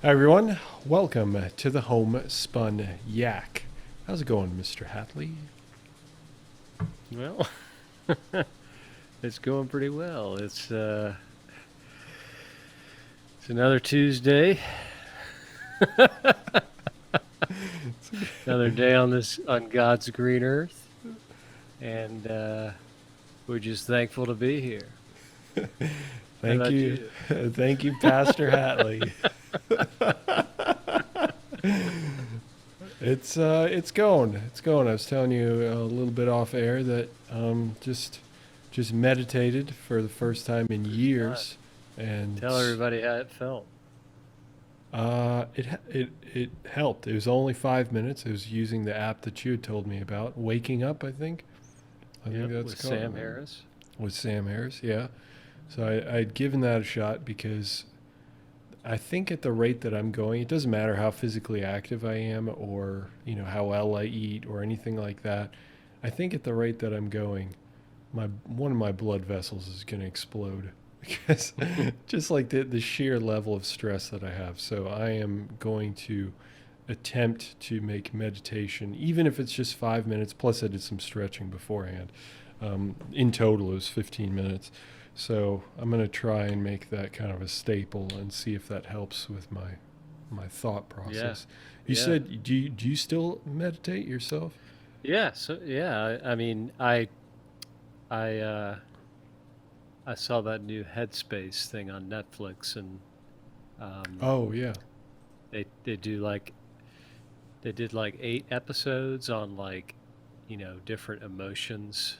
Hi everyone, welcome to the Homespun Yak. How's it going, Mr. Hatley? Well, it's going pretty well. It's another Tuesday, another day on God's green earth, and we're just thankful to be here. How Thank about you, you? thank you, Pastor Hatley. It's going, it's going. I was telling you a little bit off air that just meditated for the first time in Right. years, and Tell everybody how it felt. it helped. It was only 5 minutes. I was using the app that you had told me about, Waking Up. I think Yep, that's with called. Sam Harris. With Sam Harris, yeah. So I'd given that a shot because I think at the rate that I'm going, it doesn't matter how physically active I am or, how well I eat or anything like that. I think at the rate that I'm going, my one of my blood vessels is going to explode because just like the sheer level of stress that I have. So I am going to attempt to make meditation, even if it's just 5 minutes. Plus, I did some stretching beforehand. In total, it was 15 minutes. So I'm going to try and make that kind of a staple and see if that helps with my thought Yeah, process. You yeah, said, do you still meditate yourself? yeah. So yeah, I mean, I I saw that new Headspace thing on Netflix, and um, Oh yeah. they do like they did like 8 episodes on different emotions,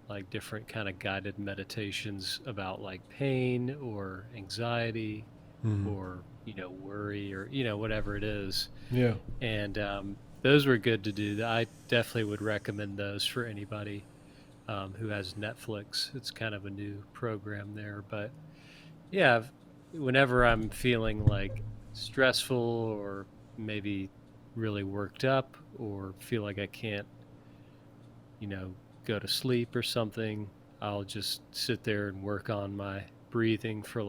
like different kind of guided meditations about like pain or anxiety Mm. or worry or whatever it is. Yeah. And those were good to do. I definitely would recommend those for anybody who has Netflix. It's kind of a new program there, but yeah, whenever I'm feeling like stressful or maybe really worked up or feel like I can't, you know, go to sleep or something, I'll just sit there and work on my breathing for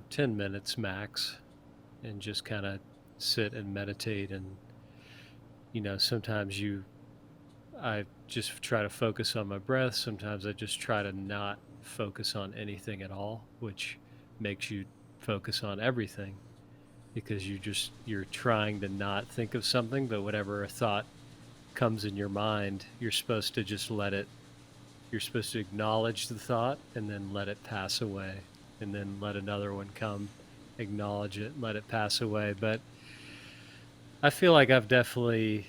10 minutes max and just kind of sit and meditate. And, sometimes I just try to focus on my breath. Sometimes I just try to not focus on anything at all, which makes you focus on everything because you're trying to not think of something, but whatever a thought comes in your mind, you're supposed to just let it you're supposed to acknowledge the thought and then let it pass away and then let another one come, acknowledge it, let it pass away. But I feel like I've definitely,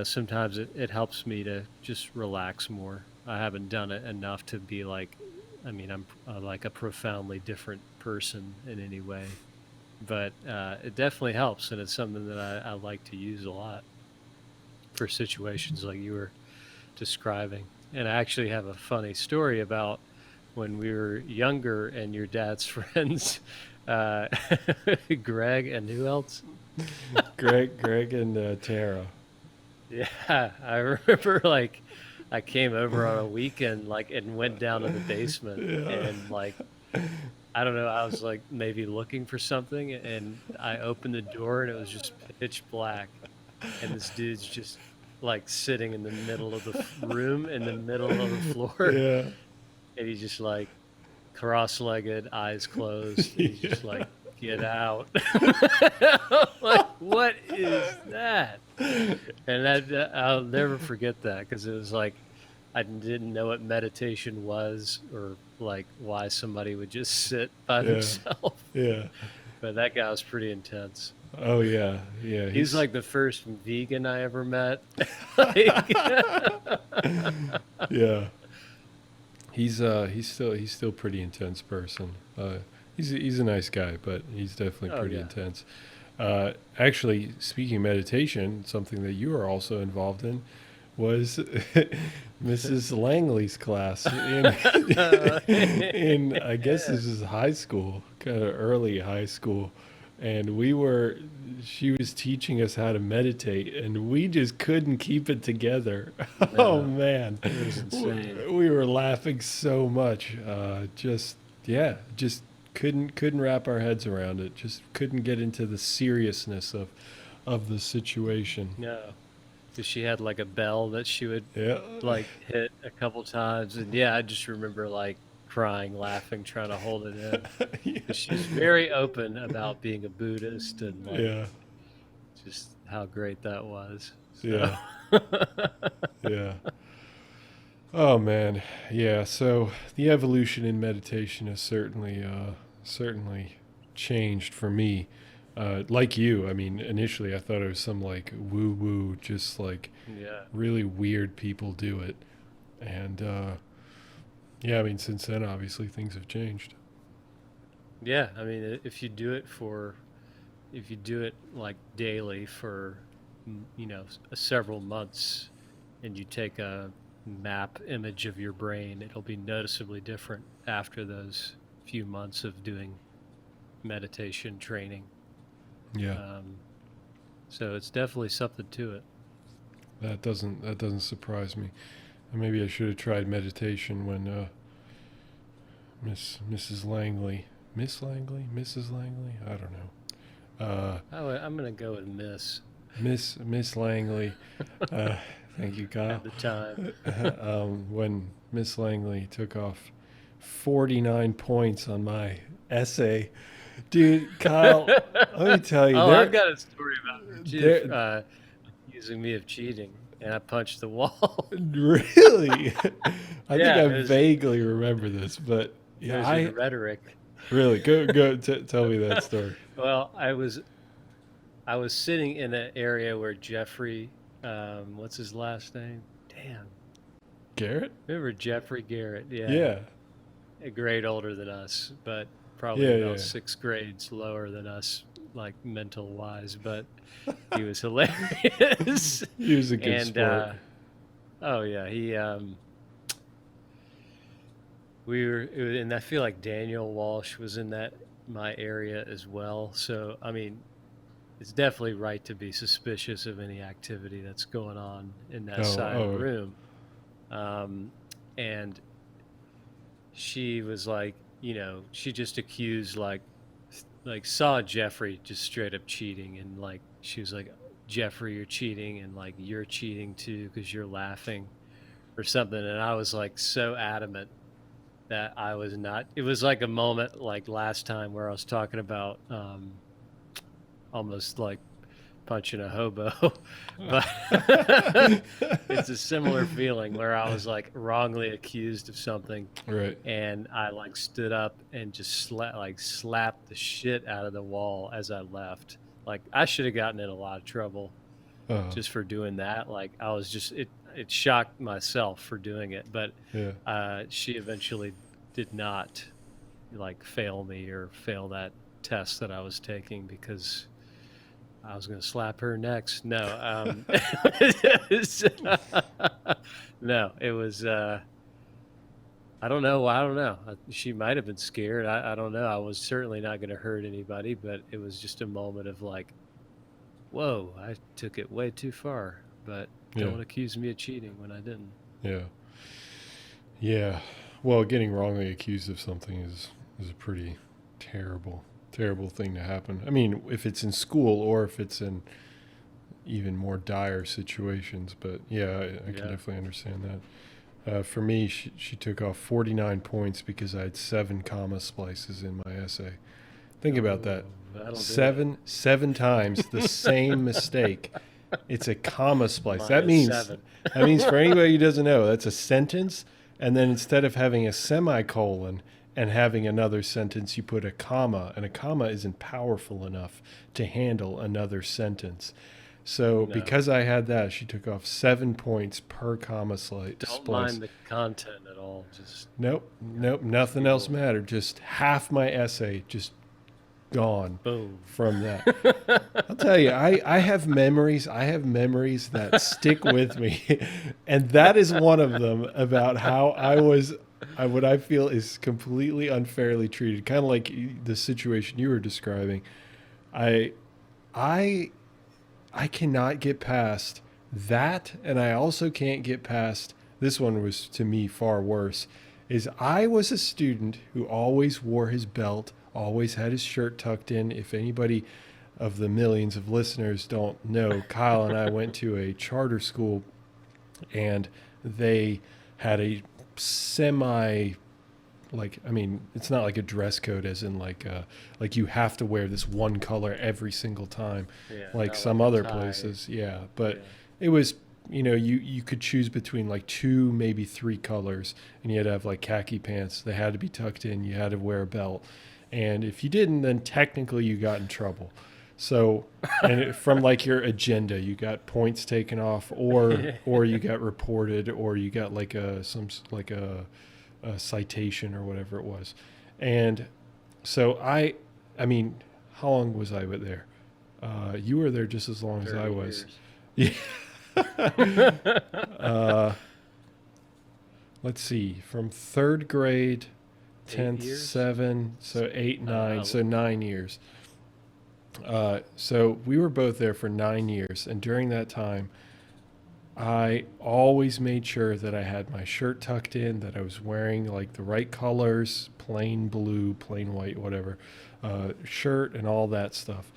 sometimes it helps me to just relax more. I haven't done it enough to be like, I mean, I'm like a profoundly different person in any way, but it definitely helps. And it's something that I like to use a lot for situations like you were describing. And I actually have a funny story about when we were younger and your dad's friends, uh, Greg and who else? Greg, and Tara. Yeah, I remember like I came over on a weekend and went down to the basement Yeah. and I don't know, I was like maybe looking for something and I opened the door and it was just pitch black and this dude's just like sitting in the middle of the room in the middle of the floor Yeah. and he's just like cross-legged, eyes closed, and he's just Yeah. like, "Get out!" I'm like, what is that? And I'll never forget that because it was like I didn't know what meditation was or like why somebody would just sit by Yeah. themselves. Yeah. But that guy was pretty intense. Oh yeah. Yeah. He's He's like the first vegan I ever met. like, yeah. He's still a pretty intense person. He's a nice guy, but he's definitely oh pretty yeah. intense. Actually, speaking of meditation, something that you are also involved in was Mrs. Langley's class in I guess yeah. this is high school, kind of early high school, and she was teaching us how to meditate, and we just couldn't keep it together. Oh No, man, it was insane. we were laughing so much. Just yeah, just couldn't wrap our heads around it. Just couldn't get into the seriousness of the situation. No, because she had like a bell that she would Yeah. like hit a couple times, and yeah, I just remember like crying, laughing, trying to hold it in. Yeah. 'Cause she's very open about being a Buddhist and like Yeah. just how great that was. So. Yeah. Yeah. Oh man. Yeah. So the evolution in meditation has certainly changed for me. Like you, I mean, initially I thought it was some like woo woo, just like Yeah. really weird people do it. And yeah, I mean, since then, obviously things have changed. Yeah, I mean, if you do it like daily for, several months, and you take a map image of your brain, it'll be noticeably different after those few months of doing meditation training. Yeah. So it's definitely something to it. That doesn't surprise me. And maybe I should have tried meditation when Mrs. Langley, Mrs. Langley, I don't know. I'm gonna go with Miss Langley. Thank you, Kyle. at the time. When Miss Langley took off 49 points on my essay, dude, Kyle, let me tell you. I've got a story about her too, accusing me of cheating, and I punched the wall. Really? I Yeah, think I vaguely remember this, but There's yeah, your rhetoric. really go tell me that story. Well, I was sitting in an area where Jeffrey, what's his last name? Damn, Garrett? remember Jeffrey Garrett? Yeah, Yeah. a grade older than us, but probably Yeah, about yeah. 6 grades lower than us, like mental wise. But he was hilarious. He was a good And sport. oh yeah, and I feel like Daniel Walsh was in my area as well. So I mean, it's definitely right to be suspicious of any activity that's going on in that side of the room. And she was like, she just accused like saw Jeffrey just straight up cheating, and like she was like, Jeffrey, you're cheating, and like you're cheating too because you're laughing or something. And I was like so adamant that I was not. It was like a moment like last time where I was talking about almost like punching a hobo, but it's a similar feeling where I was like wrongly accused of something, Right. and I like stood up and just slapped the shit out of the wall as I left. Like I should have gotten in a lot of trouble just for doing that. Like I was just it shocked myself for doing it, but Yeah. she eventually did not like fail me or fail that test that I was taking because I was going to slap her next. No, no, it was, I don't know. She might've been scared. I don't know. I was certainly not going to hurt anybody, but it was just a moment of like, whoa, I took it way too far, but don't accuse me of cheating when I didn't. Yeah. Yeah. Well, getting wrongly accused of something is a pretty terrible thing to happen. I mean, if it's in school or if it's in even more dire situations, but yeah, I can definitely understand that. For me, she took off 49 points because I had 7 comma splices in my essay. Think about that. Seven times the same mistake. It's a comma splice. That means for anybody who doesn't know, that's a sentence, and then instead of having a semicolon and having another sentence, you put a comma, and a comma isn't powerful enough to handle another sentence. So because I had that, she took off 7 points per comma splice. Don't mind the content at all. Just nope, nothing else mattered. Just half my essay just gone. Boom. From that. I'll tell you, I have memories. I have memories that stick with me, and that is one of them about how I was. What I feel is completely unfairly treated, kind of like the situation you were describing. I cannot get past that, and I also can't get past this one. Was to me far worse. Is I was a student who always wore his belt always had his shirt tucked in. If anybody of the millions of listeners don't know, Kyle and I went to a charter school, and they had a semi, like, I mean, it's not like a dress code as in like you have to wear this one color every single time, Yeah, like not some like a other tie. places. Yeah, but Yeah. it was, you could choose between like two, maybe three colors, and you had to have like khaki pants. They had to be tucked in. You had to wear a belt, and if you didn't, then technically you got in trouble. So, from like your agenda, you got points taken off, or you got reported, or you got like a citation or whatever it was. And so I mean, how long was I there? You were there just as long as I 30 was. years. Yeah. Let's see, from third grade, 10th, years? 7, so 8, 9, wow. so 9 years. So we were both there for 9 years, and during that time, I always made sure that I had my shirt tucked in, that I was wearing like the right colors, plain blue, plain white, whatever, shirt and all that stuff.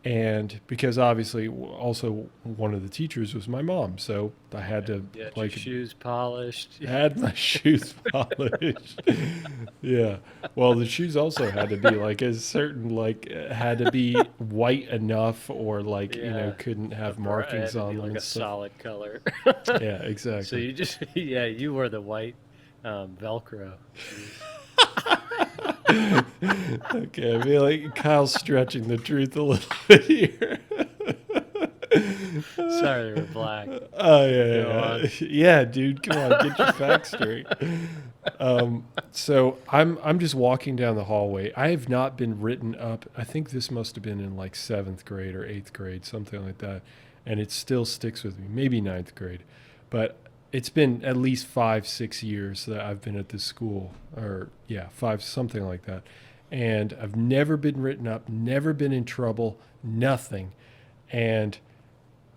And because obviously also one of the teachers was my mom, so I had to You had like your shoes polished. had my shoes polished. Yeah. Well, the shoes also had to be like a certain had to be white enough, or like Yeah. couldn't have It had markings to on be them like and a stuff. solid color. Yeah, So exactly. you just, yeah, you wore the white Velcro. Okay, I feel like Kyle's stretching the truth a little bit here. Sorry, they were black. Oh Go yeah, yeah, dude. Come on, get your facts straight. So I'm just walking down the hallway. I have not been written up. I think this must have been in like 7th grade or 8th grade, something like that, and it still sticks with me. Maybe 9th grade, but it's been at least 5-6 years that I've been at this school, or yeah, 5, something like that, and I've never been written up, never been in trouble, nothing, and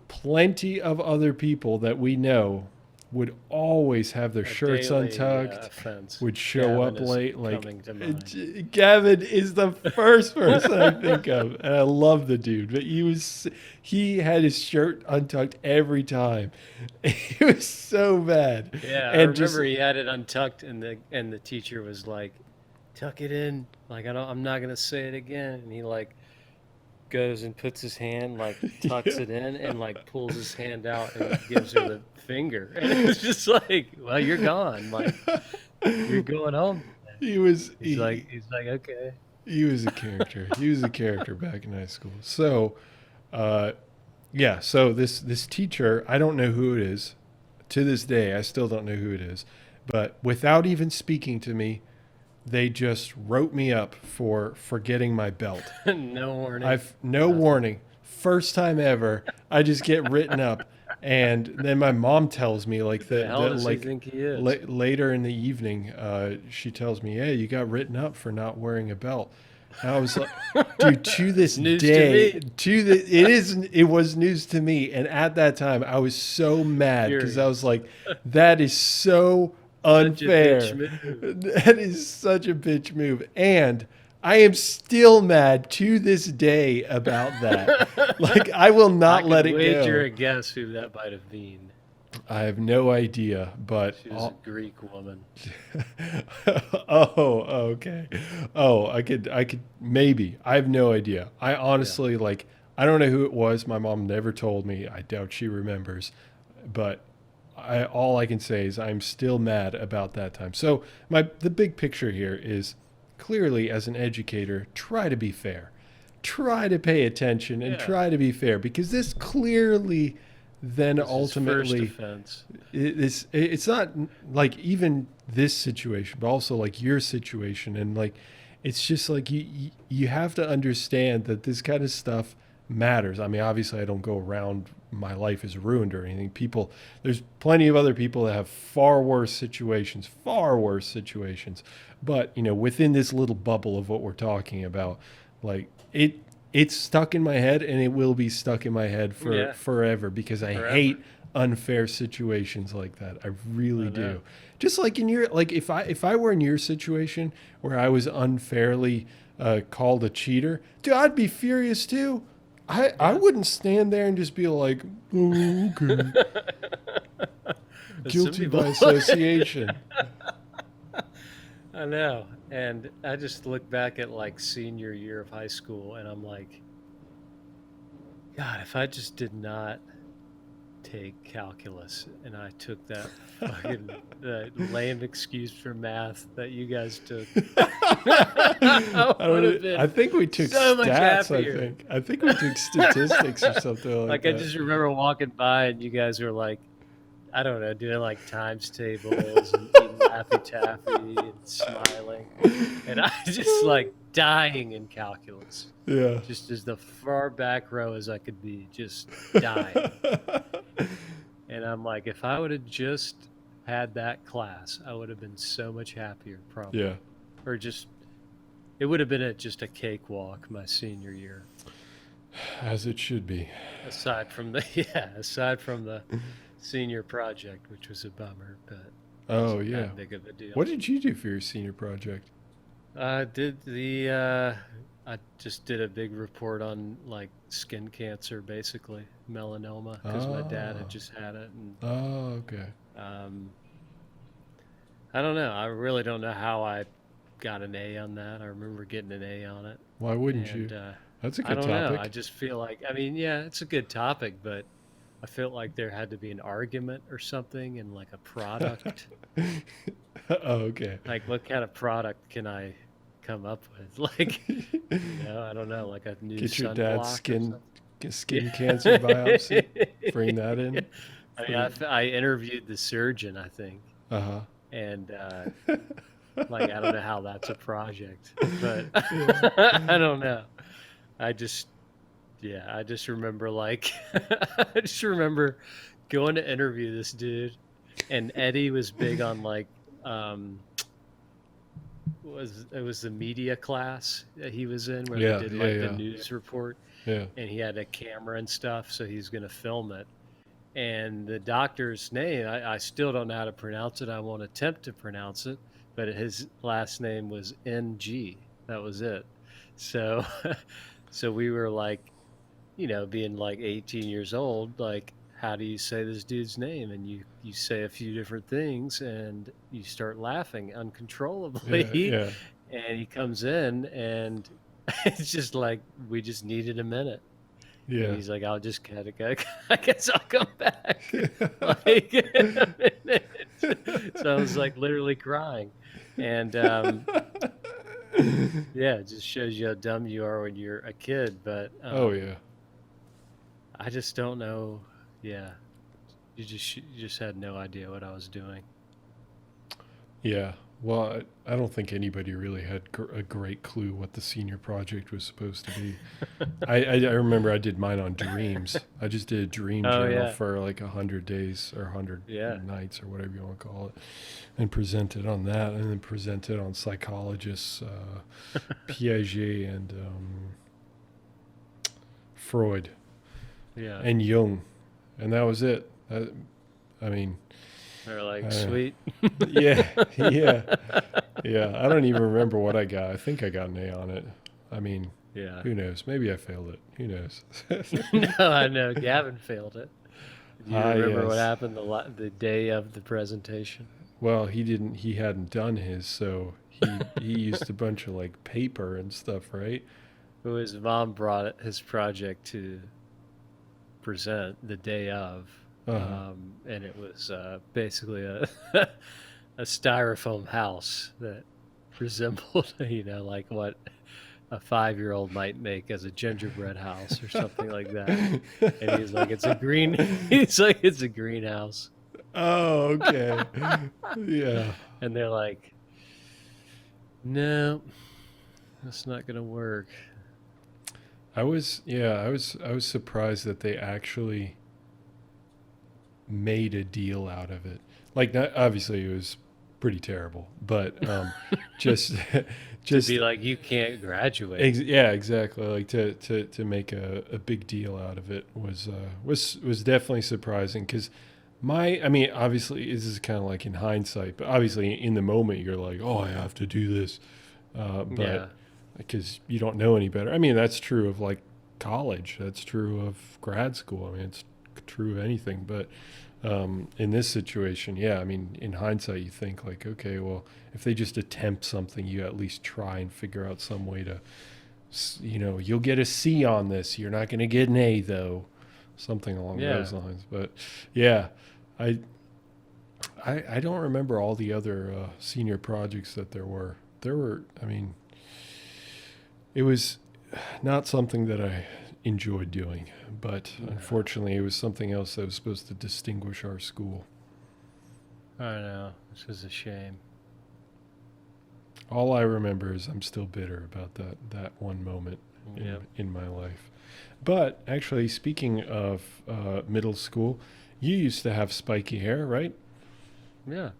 plenty of other people that we know would always have their A shirts daily untucked, offense. would show Gavin up is late. Like coming to mind. Gavin is the first person I think of, and I love the dude. But he had his shirt untucked every time. It was so bad. Yeah, I And just remember he had it untucked, and the teacher was like, "Tuck it in." Like, I'm not gonna say it again. And he like goes and puts his hand, like tucks it in, and like pulls his hand out and gives her the finger. And it's just like, well, you're gone. Like, you're going home. he was He's like, okay. he was a character. He was a character back in high school. So, yeah. So this teacher, I don't know who it is. To this day, I still don't know who it is. But without even speaking to me, they just wrote me up for forgetting my belt. No warning. I've no Nothing. warning. First time ever. I just get written up, and then my mom tells me like The hell does he like think he is? later in the evening, she tells me, "Hey, you got written up for not wearing a belt." And I was like, "Dude, to this News to day, me. it was news to me." And at that time, I was so mad because I was like, "That is so unfair. Such a bitch move. That is such a bitch move." And I am still mad to this day about that. Like, I will not let it wager go. a guess who that might have been. I have no idea, but She was a Greek woman. oh, okay. Oh, I could maybe. I have no idea. I honestly I don't know who it was. My mom never told me. I doubt she remembers. But all I can say is I'm still mad about that time. So the big picture here is clearly, as an educator, try to be fair. Try to pay attention and Yeah. try to be fair, because this clearly then This is ultimately first offense. it's not like even this situation, but also like your situation, and like it's just like you have to understand that this kind of stuff matters. I mean, obviously I don't go around my life is ruined or anything. There's plenty of other people that have far worse situations, but within this little bubble of what we're talking about, like it's stuck in my head, and it will be stuck in my head for forever, because I hate unfair situations like that. I really do. Just like in your, like if I were in your situation where I was unfairly called a cheater, dude, I'd be furious too. I Yeah. wouldn't stand there and just be like, oh, okay, But some guilty people by association. I know. And I just look back at like senior year of high school and I'm like, God, if I just did not take calculus and I took that fucking lame excuse for math that you guys took, I would have I been think we took so much stats. happier. I think we took statistics or something like Like I that. just remember walking by and you guys were like, I don't know, doing like times tables and eating Laffy Taffy and smiling. And I just like dying in calculus. Yeah. Just as the far back row as I could be, just dying. And I'm like, if I would have just had that class, I would have been so much happier, probably. Yeah. Or just, it would have been just a cakewalk my senior year. As it should be. Aside from the senior project, which was a bummer, but Oh, wasn't yeah. that big of a deal. What did you do for your senior project? I just did a big report on like skin cancer, basically melanoma, because my dad had just had it, and Oh, okay. I don't know. I really don't know how I got an A on that. I remember getting an A on it. Why wouldn't And you? That's a I good don't topic. know. I just feel like, I mean, yeah, it's a good topic, but I felt like there had to be an argument or something and like a product. Oh, okay. Like, what kind of product can I come up with? Like, I don't know, like a new Get your sunblock dad's or skin something. cancer biopsy. Bring that in. I mean, I interviewed the surgeon, I think, Uh-huh. and like I don't know how that's a project, but Yeah. I don't know. I just remember like I just remember going to interview this dude, and Eddie was big on like it was the media class that he was in where Yeah, they did yeah, like yeah. the news report, Yeah. and he had a camera and stuff, so he's gonna film it. And the doctor's name, I still don't know how to pronounce it. I won't attempt to pronounce it, but his last name was NG. That was it. So, so we were like, being like 18 years old, like, how do you say this dude's name? And you say a few different things and you start laughing uncontrollably. Yeah. And he comes in and it's just like, we just needed a minute. Yeah. And he's like, I'll just kind of go, I guess I'll come back. Like, so I was like literally crying. And yeah, it just shows you how dumb you are when you're a kid. But Oh, yeah. I just don't know. Yeah. You just had no idea what I was doing. Yeah. Well, I don't think anybody really had a great clue what the senior project was supposed to be. I remember I did mine on dreams. I just did a dream Oh, journal yeah. for like 100 days or 100 Yeah. nights or whatever you want to call it, and presented on that, and then presented on psychologists, Piaget and Freud Yeah. and Jung, and that was it. I mean, They're like, sweet. yeah, yeah. Yeah, I don't even remember what I got. I think I got an A on it. I mean, Yeah. who knows? Maybe I failed it. Who knows? No, I know. Gavin failed it. Do you remember what Yes. happened the day of the presentation? Well, he hadn't done his, so he used a bunch of like paper and stuff, right? His mom brought his project to present the day of, Uh-huh. and it was basically a a styrofoam house that resembled, like what a 5-year-old might make as a gingerbread house or something like that. And he's like, it's a greenhouse. Oh, okay. Yeah. And they're like, no, that's not gonna work. I was surprised that they actually made a deal out of it. Like, not, obviously it was pretty terrible, but just To be like, you can't graduate. yeah, exactly. Like to make a big deal out of it was definitely surprising, because I mean, obviously this is kind of like in hindsight, but obviously in the moment you're like, oh, I have to do this, but Yeah. because you don't know any better. I mean, that's true of like college. That's true of grad school. I mean, it's true of anything. But in this situation, yeah, I mean, in hindsight, you think like, okay, well, if they just attempt something, you at least try and figure out some way to, you'll get a C on this. You're not going to get an A though, something along Yeah. those lines. But yeah, I I don't remember all the other senior projects that there were. I mean, it was not something that I enjoyed doing, but No. unfortunately, it was something else that was supposed to distinguish our school. I know. This is a shame. All I remember is I'm still bitter about that one moment Yep. in my life. But actually, speaking of middle school, you used to have spiky hair, right? Yeah.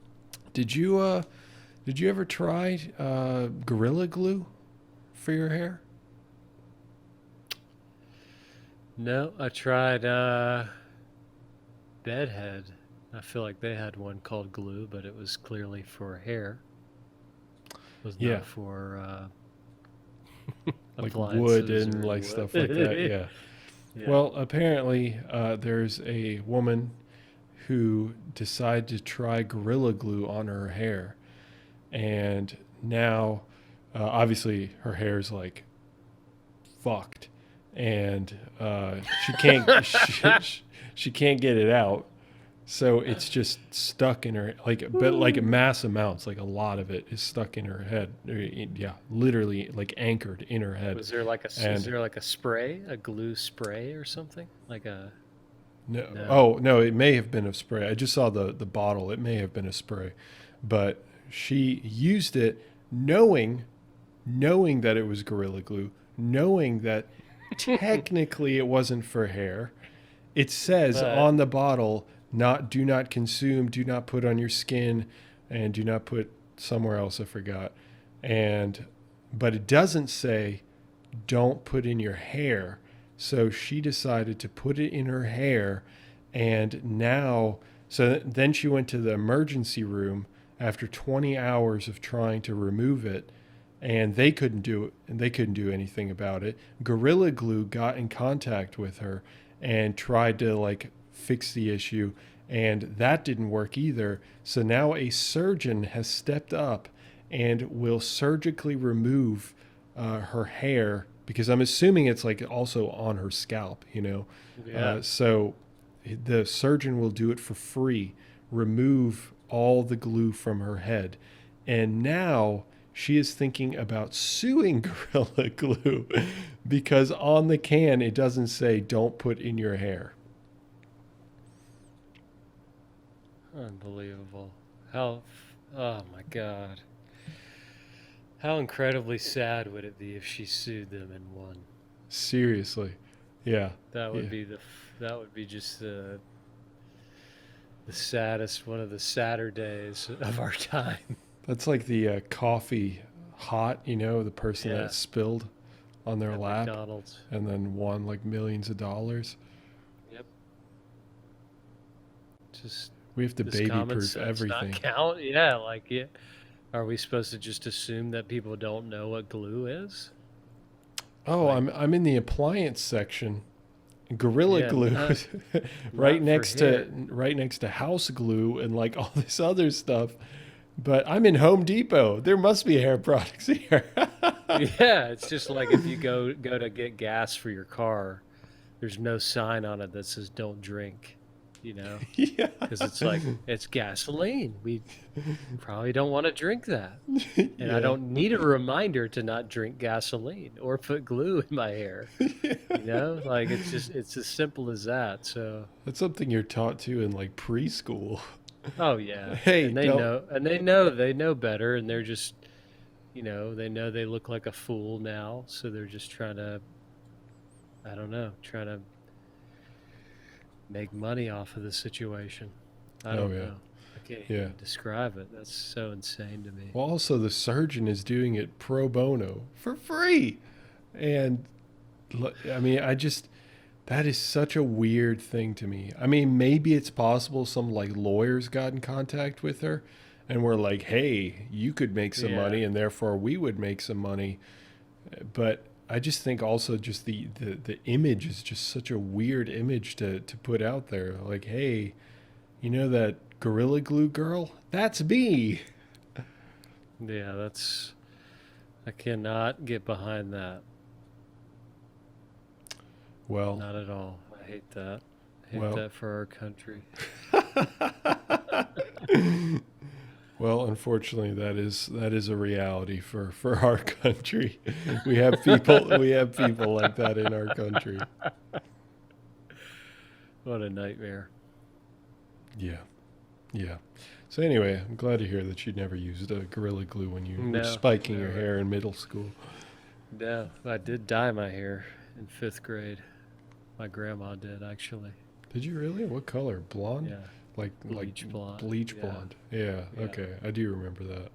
Did you ever try Gorilla Glue for your hair? No, I tried Bedhead. I feel like they had one called Glue, but it was clearly for hair. It was Yeah. not for Like appliances wood and or like what. stuff like that. Yeah. Yeah. Well, apparently there's a woman who decided to try Gorilla Glue on her hair, and now obviously her hair's like fucked, and she can't she can't get it out, so it's just stuck in her but like mass amounts, like a lot of it is stuck in her head. Yeah, literally like anchored in her head. Was there like And- is there like a spray, a glue spray or something? Like a No. No. Oh, no, it may have been a spray. I just saw the bottle. It may have been a spray. But she used it knowing that it was Gorilla Glue, knowing that technically it wasn't for hair. It says But- on the bottle, do not consume, do not put on your skin, and do not put somewhere else, I forgot. But it doesn't say don't put in your hair. So she decided to put it in her hair, and then she went to the emergency room after 20 hours of trying to remove it, and they couldn't do it, and they couldn't do anything about it. Gorilla Glue got in contact with her and tried to like fix the issue, and that didn't work either. So now a surgeon has stepped up and will surgically remove her hair, because I'm assuming it's like also on her scalp, yeah. So the surgeon will do it for free, remove all the glue from her head. And now she is thinking about suing Gorilla Glue because on the can it doesn't say don't put in your hair. Unbelievable. Oh my God. How incredibly sad would it be if she sued them and won? Seriously. Yeah. That would Yeah. be just the saddest, one of the sadder days of our time. That's like the coffee hot, the person Yeah. that spilled on their At lap McDonald's. and then won like millions of dollars. Yep. Just We have to does baby common proof sense everything. not count? Yeah, like yeah. Are we supposed to just assume that people don't know what glue is? Oh, Like- I'm in the appliance section. Gorilla Yeah, Glue, not- right not for next hair. to house glue and like all this other stuff. But I'm in Home Depot. There must be hair products here. Yeah, it's just like if you go to get gas for your car, there's no sign on it that says "Don't drink," Yeah. because it's like it's gasoline. We probably don't want to drink that, and Yeah. I don't need a reminder to not drink gasoline or put glue in my hair. Like it's as simple as that. So, That's something you're taught to in like preschool. oh yeah, Hey, and they don't- know better, and they're just, they know they look like a fool now, so they're just trying to, I don't know, trying to make money off of the situation. I don't yeah. know. I can't Yeah. even describe it. That's so insane to me. Well, also the surgeon is doing it pro bono for free. And I mean, that is such a weird thing to me. I mean, maybe it's possible some like lawyers got in contact with her and were like, hey, you could make some Yeah. money and therefore we would make some money. But I just think also just the image is just such a weird image to put out there. Like, hey, you know that Gorilla Glue girl? That's me. Yeah, I cannot get behind that. Well, Not at all. I hate that. I hate well, that for our country. well. Unfortunately, that is a reality for our country. We have people like that in our country. What a nightmare. Yeah, yeah. So anyway, I'm glad to hear that you never used Gorilla Glue when you were No, spiking your never. hair in middle school. No, I did dye my hair in 5th grade. My grandma did, actually. Did you really? What color? Blonde? Yeah, Like bleach blonde. bleach Yeah, blonde. Yeah. yeah, Okay, I do remember that.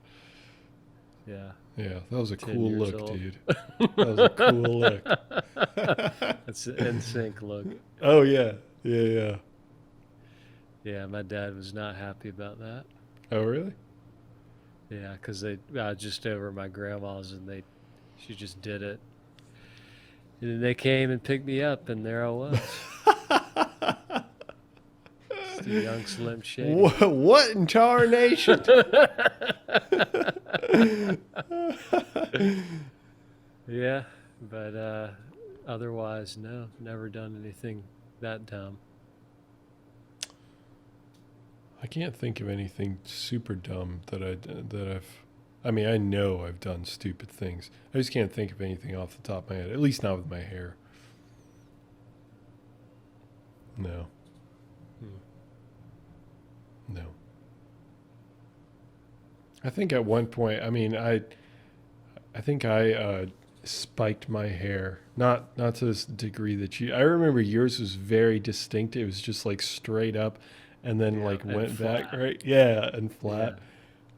yeah. Yeah, that was a 10 cool years look, old. dude. That was a cool look. That's the NSYNC look. Oh yeah, yeah, yeah. Yeah, my dad was not happy about that. Oh really? Yeah, because I was just over at my grandma's and she just did it. And then they came and picked me up, and there I was. Just a young Slim Shady. What in tarnation? Yeah, but otherwise, no, never done anything that dumb. I can't think of anything super dumb that I've. I mean, I know I've done stupid things. I just can't think of anything off the top of my head. At least not with my hair. No, Hmm. no. I think at one point, I mean, I think I spiked my hair. Not to this degree that you. I remember yours was very distinct. It was just like straight up, and then Yeah, like and went back, flat. right? Yeah, and Yeah. flat.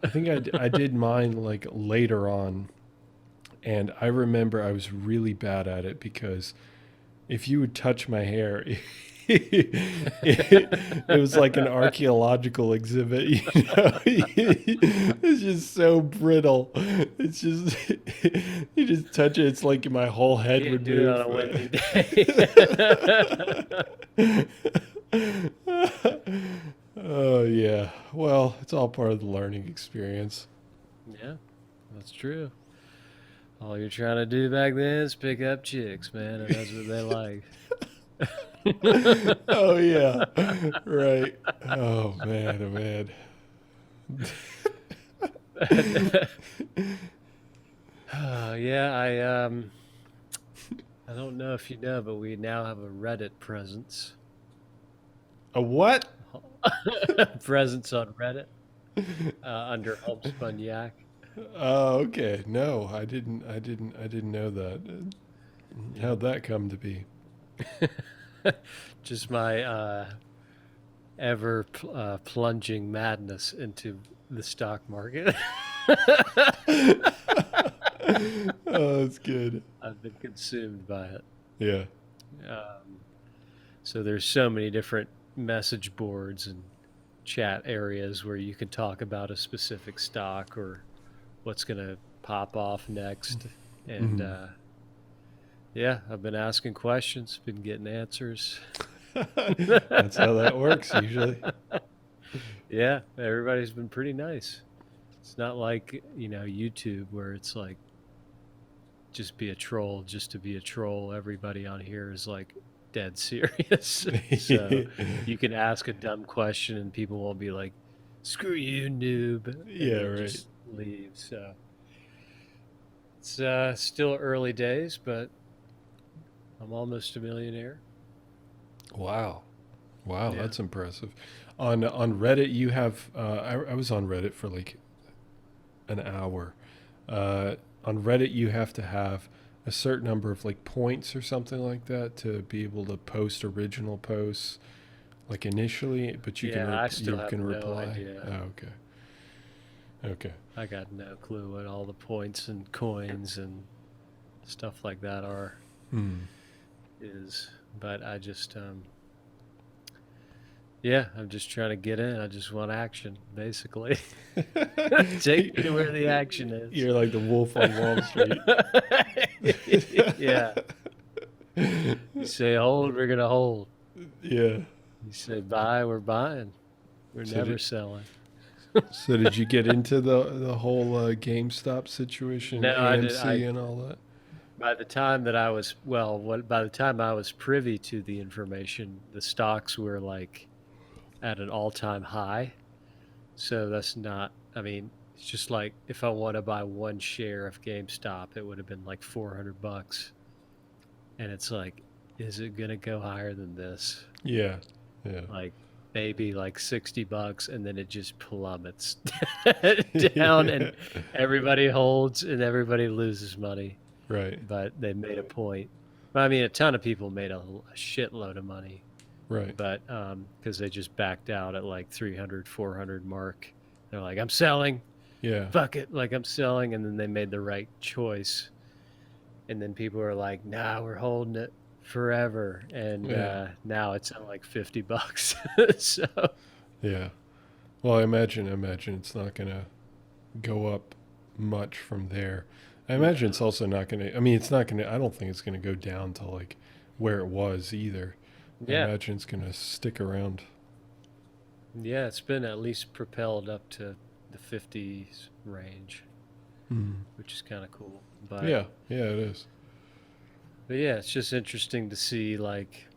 I think I did mine like later on, and I remember I was really bad at it because if you would touch my hair, it was like an archaeological exhibit. It's just so brittle. It's just you just touch it, it's like my whole head Can't would do it move. on a windy day. Oh yeah. Well, it's all part of the learning experience. Yeah, that's true. All you're trying to do back then is pick up chicks, man, and that's what they like. Oh yeah. Right. Oh man, oh man. Yeah, I don't know if you know, but we now have a Reddit presence. A what? Presence on Reddit under Homespun Yak. Oh, okay. No, I didn't know that. Yeah. How'd that come to be? Just my ever plunging madness into the stock market. Oh, that's good. I've been consumed by it. Yeah. Um, so there's so many different message boards and chat areas where you can talk about a specific stock or what's going to pop off next. And Mhm. yeah, I've been asking questions, been getting answers. That's how that works usually. Yeah, everybody's been pretty nice. It's not like, YouTube where it's like just be a troll just to be a troll. Everybody on here is like dead serious. So you can ask a dumb question and people won't be like, screw you, noob, and Yeah, then right. just leave. So it's still early days, but I'm almost a millionaire. Wow. Wow, Yeah. that's impressive. On Reddit, you have. I was on Reddit for like an hour. On Reddit, you have to have a certain number of like points or something like that to be able to post original posts, like initially. But you can Yeah, I still you have can no reply. idea. Oh, okay. Okay. I got no clue what all the points and coins and stuff like that Hmm. is. But I just Yeah, I'm just trying to get in. I just want action, basically. Take me to where the action is. You're like the wolf on Wall Street. Yeah. You say hold, we're gonna hold. Yeah. You say buy, we're buying. We're So never did, selling. so did you get into the whole GameStop situation, No, I did. AMC, and all that? By the time that I was by the time I was privy to the information, the stocks were like at an all-time high. So that's not. I mean, it's just like if I want to buy one share of GameStop, it would have been like $400, and it's like, is it gonna go higher than this? Yeah. Yeah. Like maybe like $60, and then it just plummets down, Yeah. and everybody holds, and everybody loses money. Right. But they made a point. I mean, a ton of people made a shitload of money, Right. but because they just backed out at like 300, 400 mark. They're like, I'm selling, Yeah. fuck it, like I'm selling, and then they made the right choice. And then people are like, nah, we're holding it forever, and Yeah. now it's at like $50. So Yeah. Well, I imagine it's not gonna go up much from there. I imagine it's also not gonna. I mean, it's not gonna. I don't think it's gonna go down to like where it was either. I yeah, imagine it's gonna stick around. yeah, it's been at least propelled up to the 50s range, Mm. which is kind of cool. But Yeah. Yeah, it is. But yeah, it's just interesting to see like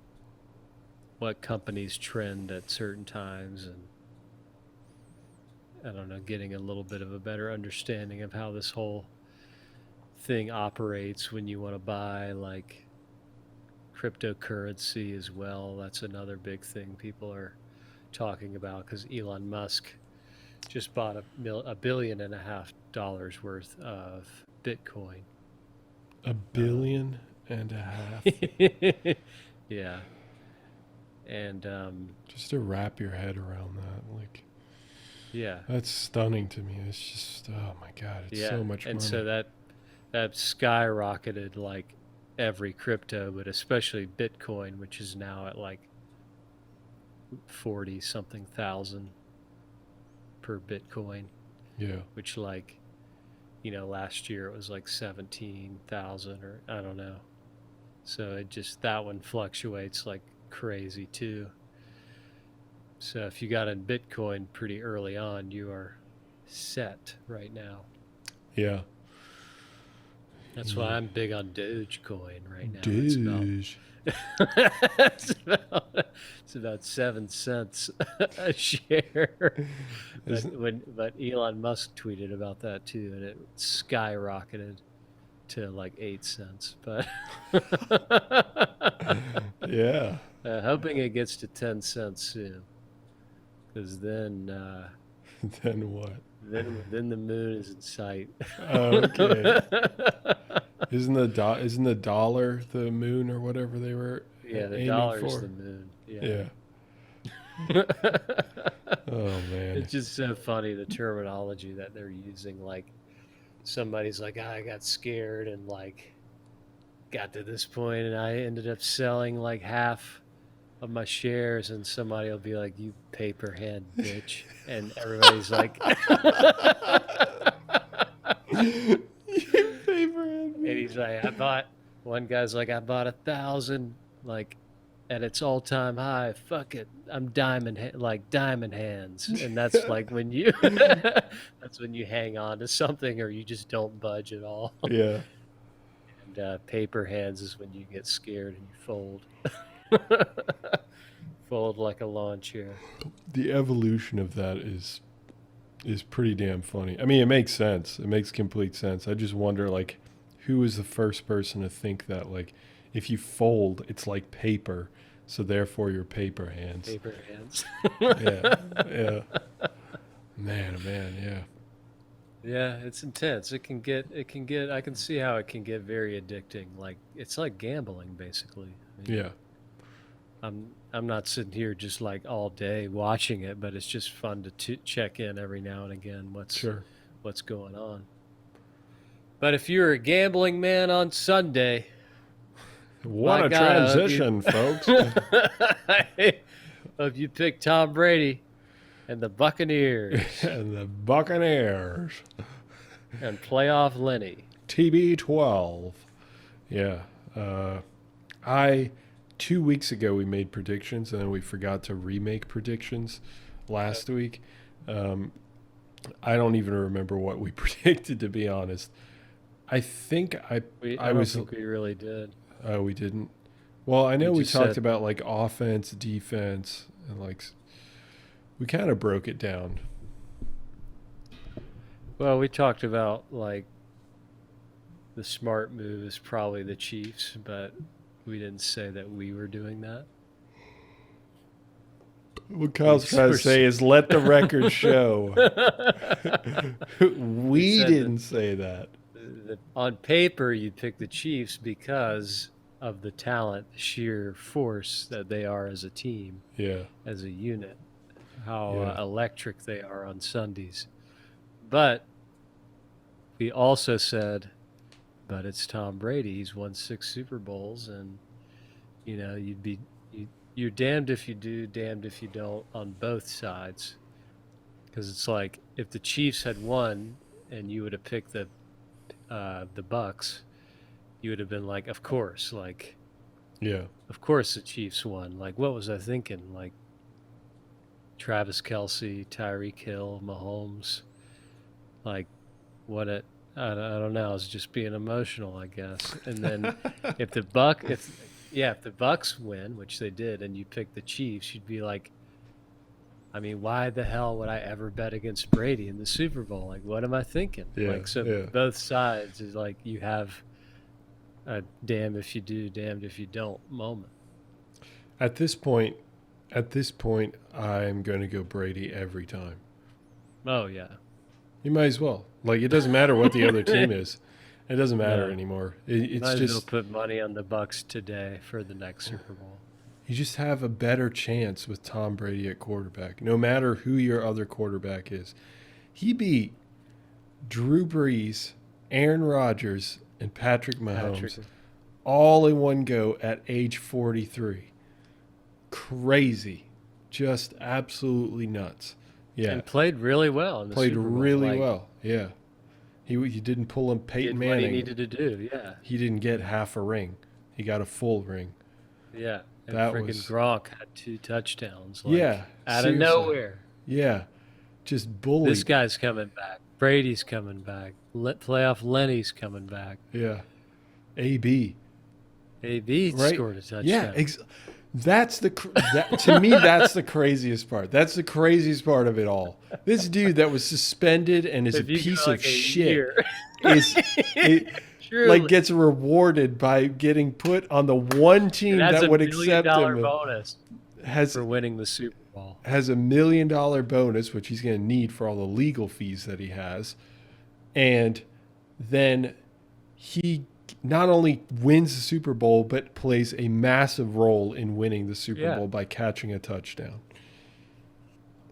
what companies trend at certain times, and I don't know, getting a little bit of a better understanding of how this whole thing operates when you want to buy like cryptocurrency as well. That's another big thing people are talking about because Elon Musk just bought $1.5 billion worth of Bitcoin. $1.5 billion. Yeah, and Just to wrap your head around that, like yeah, that's stunning to me. It's just, oh my God, it's yeah, so much and money. so that skyrocketed like every crypto, but especially Bitcoin, which is now at like 40 something thousand per Bitcoin, Yeah. which like last year it was like 17,000 or I don't know. So it just that one fluctuates like crazy too. So if you got in Bitcoin pretty early on, you are set right now. Yeah. That's why I'm big on Dogecoin right now. Doge. It's about 7 cents a share. But Elon Musk tweeted about that too, and it skyrocketed to like 8 cents. But Yeah. hoping it gets to 10 cents soon, because Then what? then the moon is in sight. Okay. Isn't the dollar the moon or whatever they were Yeah, the aiming dollar is for? the moon. Yeah. Oh man. It's just so funny the terminology that they're using. Like somebody's like, I got scared and like got to this point and I ended up selling like half of my shares, and somebody will be like, you paper hand bitch, and everybody's like You favorite and he's like, one guy's like, I bought 1,000 like at its all-time high. Fuck it, I'm like diamond hands, and that's like when you that's when you hang on to something or you just don't budge at all. Yeah. And paper hands is when you get scared and you fold. Fold like a lawn chair. The evolution of that is pretty damn funny. I mean, it makes sense. It makes complete sense. I just wonder, like, who was the first person to think that, like, if you fold, it's like paper, so therefore you're paper hands. Paper hands. Yeah, yeah. Man, oh man, yeah. Yeah, it's intense. It can get. I can see how it can get very addicting. Like it's like gambling, basically. I mean, Yeah, I'm not sitting here just like all day watching it, but it's just fun to check in every now and again. sure. What's going on? But if you're a gambling man on Sunday, What my a God, I hope transition, folks. If you pick Tom Brady and the Buccaneers And the Buccaneers. and playoff Lenny. TB12. Yeah. Uh, 2 weeks ago we made predictions and then we forgot to remake predictions last week. I don't even remember what we predicted, to be honest. I think I don't think we really did. Oh, we didn't. Well, I know we just talked said- about like offense, defense, and like we kind of broke it down. Well, we talked about like the smart move is probably the Chiefs, but we didn't say that we were doing that. What Kyle's trying to say is let the record show. We said didn't say that. On paper, you pick the Chiefs because of the talent, sheer force that they are as a team, Yeah. as a unit, how Yeah. electric they are on Sundays. But we also said, but it's Tom Brady. He's won 6 Super Bowls, and you know you're damned if you do, damned if you don't on both sides. Because it's like if the Chiefs had won and you would have picked the Bucks, you would have been like, of course, like, Yeah. of course the Chiefs won. Like, what was I thinking? Like, Travis Kelce, Tyreek Hill, Mahomes. Like, I don't know. I was just being emotional, I guess. And then if the Bucks win, which they did, and you pick the Chiefs, you'd be like, I mean, why the hell would I ever bet against Brady in the Super Bowl? Like, what am I thinking? Yeah, Like, so yeah. both sides is like you have a damn if you do, damned if you don't moment. At this point, I'm going to go Brady every time. Oh yeah, You might as well. Like, it doesn't matter what the other team is. It doesn't matter No. anymore. It's might as well just put money on the Bucks today for the next Super Bowl. you just have a better chance with Tom Brady at quarterback, no matter who your other quarterback is. He beat Drew Brees, Aaron Rodgers, and Patrick Mahomes all in one go at age 43. Crazy. Just absolutely nuts. Yeah. And played really well in the Played Super Bowl. really Like, well. Yeah. He didn't pull him Peyton did what he Manning. needed to do. Yeah, He didn't get half a ring. He got a full ring. yeah. And That freaking was- Gronk had 2 touchdowns. Like, Yeah, out of seriously. nowhere. Yeah. Just bullied. This guy's coming back. Brady's coming back. Playoff Lenny's coming back. Yeah. AB. AB Right? scored a touchdown. Yeah. That's to me, that's the craziest part. That's the craziest part of it all. This dude that was suspended and is If a you go piece like of a shit year. like Truly. gets rewarded by getting put on the one team It has that a would $1 million accept him. bonus Has for winning the Super Bowl. has $1 million bonus, which he's going to need for all the legal fees that he has. And then he not only wins the Super Bowl, but plays a massive role in winning the Super Yeah. Bowl by catching a touchdown.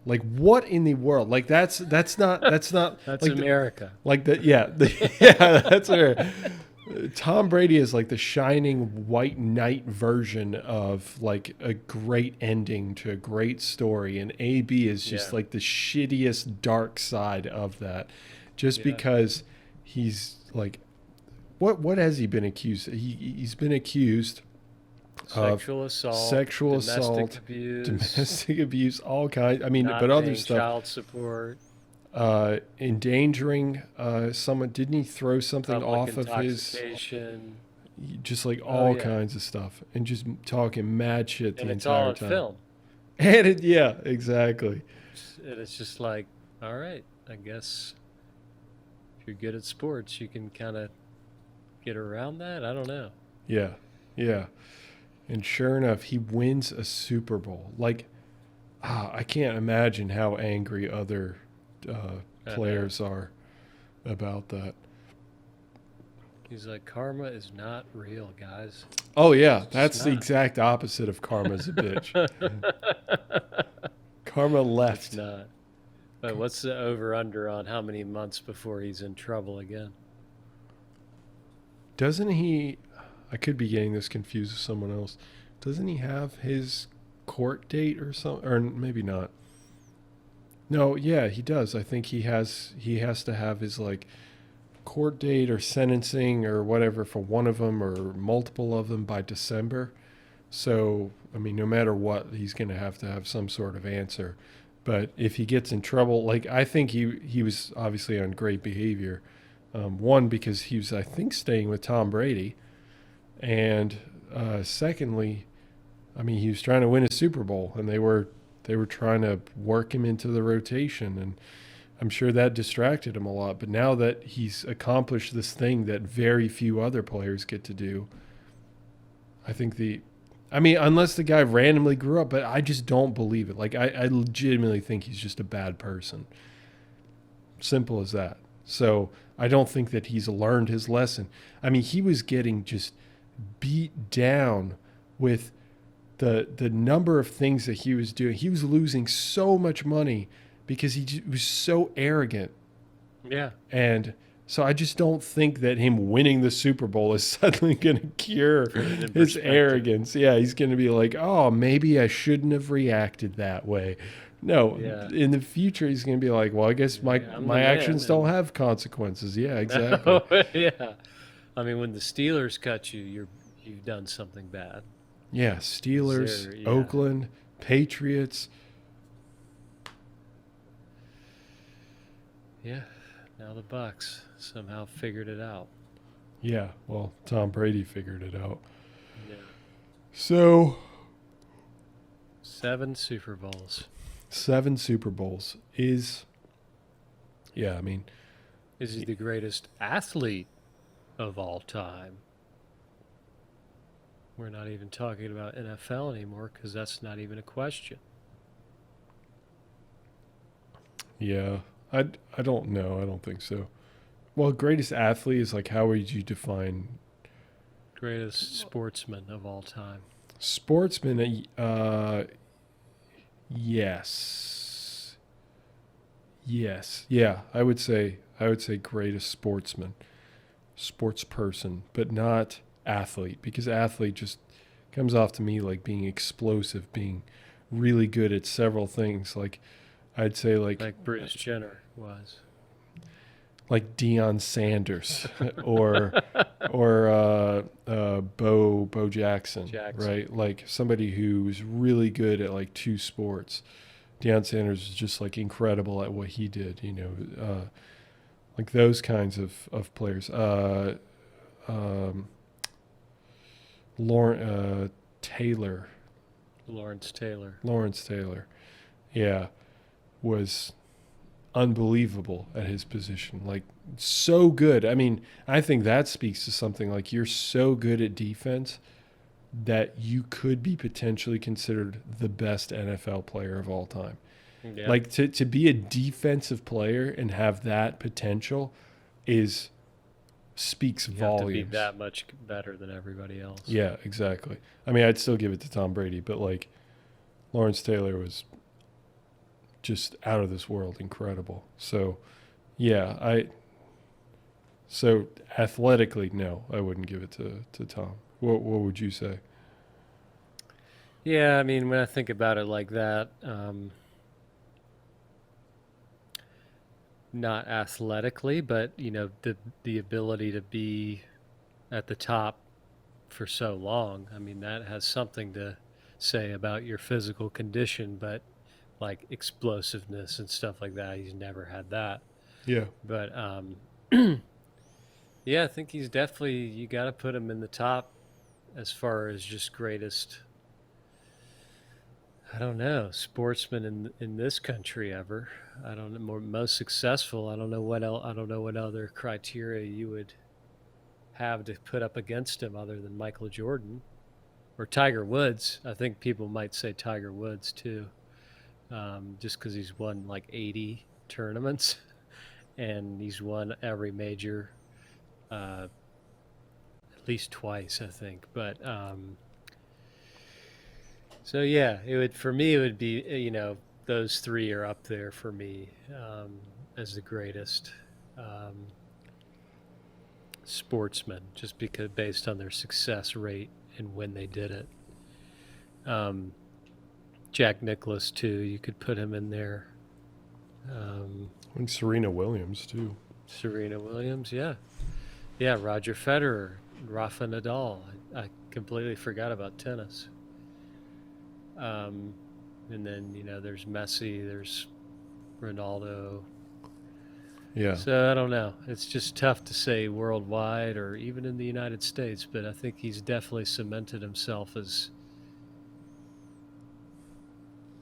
Like, what in the world? Like, that's not That's like America. that's where Tom Brady is like the shining white knight version of like a great ending to a great story, and AB is just Yeah. like the shittiest dark side of that, just Yeah. because he's like, what has he been accused? He's been accused of Sexual assault. sexual domestic assault, abuse. domestic abuse, all kinds. I mean, not but other paying stuff. Child support. Endangering someone. Didn't he throw something Public off of his? intoxication. Just like all yeah. kinds of stuff, and just talking mad shit the And it's entire all on time. film. And yeah, exactly. And it's just like, all right, I guess if you're good at sports, you can kind of get around that. I don't know. Yeah, yeah. And sure enough, he wins a Super Bowl. Like, I can't imagine how angry other players are about that. He's like, karma is not real, guys. Oh yeah, that's It's the not. exact opposite of karma's a bitch. Karma It's left. not. But what's the over-under on how many months before he's in trouble again? Doesn't he? I could be getting this confused with someone else. Doesn't he have his court date or something, or maybe not. No, yeah, he does. I think he has to have his like court date or sentencing or whatever for one of them or multiple of them by December. So, I mean, no matter what, he's going to have some sort of answer. But if he gets in trouble, like I think he was obviously on great behavior. One, because he was, I think, staying with Tom Brady, and secondly, I mean, he was trying to win a Super Bowl, and they were trying to work him into the rotation, and I'm sure that distracted him a lot. But now that he's accomplished this thing that very few other players get to do, I think I mean, unless the guy randomly grew up, but I just don't believe it. Like, I legitimately think he's just a bad person. Simple as that. So I don't think that he's learned his lesson. I mean, he was getting just beat down with the number of things that he was doing. He was losing so much money because was so arrogant. Yeah. And so I just don't think that him winning the Super Bowl is suddenly going to cure his arrogance. Yeah, he's going to be like, oh, maybe I shouldn't have reacted that way. No, in the future, he's going to be like, well, I guess my actions don't have consequences. Yeah, exactly. No, yeah. I mean, when the Steelers cut you, you've done something bad. Yeah, Steelers, Oakland, Patriots. Yeah, now the Bucks somehow figured it out. Yeah, well, Tom Brady figured it out. Yeah. So 7 Super Bowls. 7 Super Bowls is, yeah, I mean, is he the greatest athlete of all time? We're not even talking about NFL anymore because that's not even a question. Yeah, I don't know. I don't think so. Well, greatest athlete is like, how would you define greatest sportsman of all time? Sportsman, yes. Yes. Yeah, I would say greatest sportsman, sports person, but not athlete, because athlete just comes off to me like being explosive, being really good at several things. Like I'd say like Bruce Jenner was. Like Deion Sanders or Bo Jackson, right? Like somebody who's really good at like 2 sports. Deion Sanders is just like incredible at what he did, you know, like those kinds of players. Lawrence Taylor. Lawrence Taylor, yeah, was unbelievable at his position. Like so good. I mean, I think that speaks to something like you're so good at defense that you could be potentially considered the best NFL player of all time. Yeah. Like to be a defensive player and have that potential speaks volumes. You have to be that much better than everybody else. Yeah, exactly. I mean, I'd still give it to Tom Brady, but like Lawrence Taylor was just out of this world incredible. So, yeah, so athletically, no, I wouldn't give it to Tom. What would you say? Yeah, I mean, when I think about it like that, not athletically, but you know, the ability to be at the top for so long. I mean, that has something to say about your physical condition, but like explosiveness and stuff like that, he's never had that. Yeah. But yeah, I think he's definitely, you got to put him in the top as far as just greatest, I don't know, sportsman in this country ever. I don't know, most successful. I don't know what else. I don't know what other criteria you would have to put up against him other than Michael Jordan or Tiger Woods. I think people might say Tiger Woods too, just because he's won like 80 tournaments and he's won every major at least twice, I think. But so yeah, it would be, you know, those 3 are up there for me as the greatest sportsmen, just because based on their success rate and when they did it. Jack Nicklaus too. You could put him in there. I think Serena Williams too. Serena Williams, yeah. Yeah, Roger Federer, Rafa Nadal. I completely forgot about tennis. And then, there's Messi, there's Ronaldo. Yeah. So I don't know. It's just tough to say worldwide or even in the United States, but I think he's definitely cemented himself as,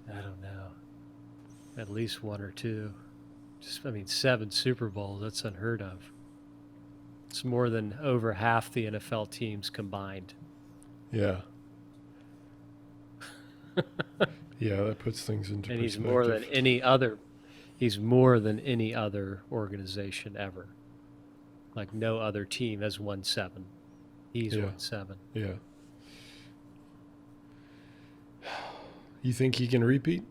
I don't know, at least one or two. 7 Super Bowls, that's unheard of. It's more than over half the NFL teams combined. Yeah. Yeah, that puts things into And perspective. he's more than any other organization ever. Like no other team has won 7. He's won 7. Yeah. You think he can repeat?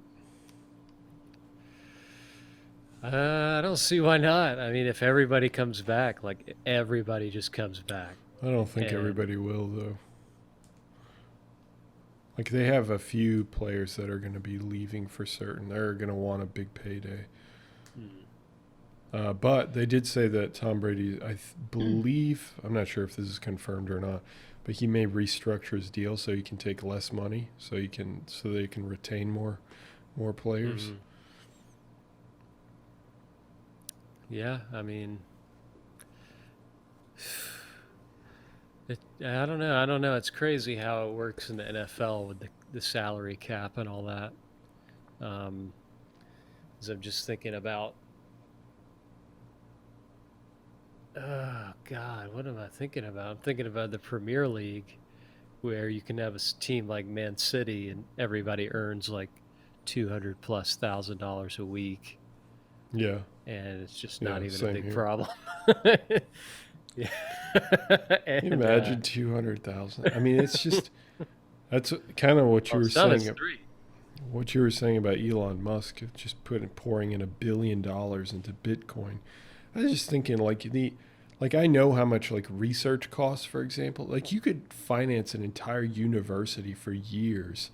I don't see why not. I mean, if everybody comes back, like everybody just comes back. I don't think everybody will, though. Like, they have a few players that are going to be leaving for certain. They're going to want a big payday. But they did say that Tom Brady, believe, I'm not sure if this is confirmed or not, but he may restructure his deal so he can take less money, so they can retain more players. Mm-hmm. Yeah, I mean, I don't know. It's crazy how it works in the NFL with the salary cap and all that. As I'm just thinking about, oh God, what am I thinking about? I'm thinking about the Premier League, where you can have a team like Man City and everybody earns like $200,000+ a week. Yeah. And it's just not even a big here. problem. Yeah. Can you imagine 200,000? I mean, it's just that's kind of what you were saying. What you were saying about Elon Musk, just pouring in $1 billion into Bitcoin. I was just thinking, like I know how much like research costs, for example. Like you could finance an entire university for years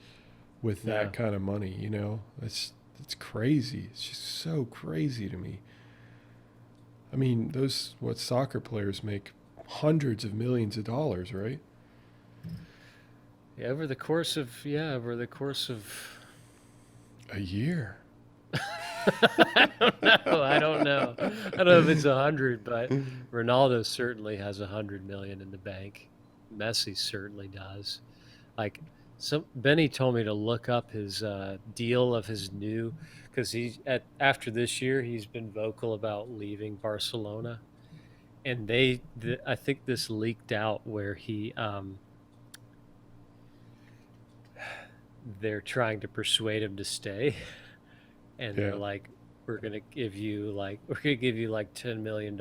with that kind of money. It's crazy. It's just so crazy to me. I mean, what soccer players make hundreds of millions of dollars, right? Yeah, over the course of a year. I don't know if it's 100, but Ronaldo certainly has 100 million in the bank. Messi certainly does. Like Benny told me to look up his deal of his new, because after this year he's been vocal about leaving Barcelona, and I think this leaked out where they're trying to persuade him to stay, and they're like, we're gonna give you like $10 million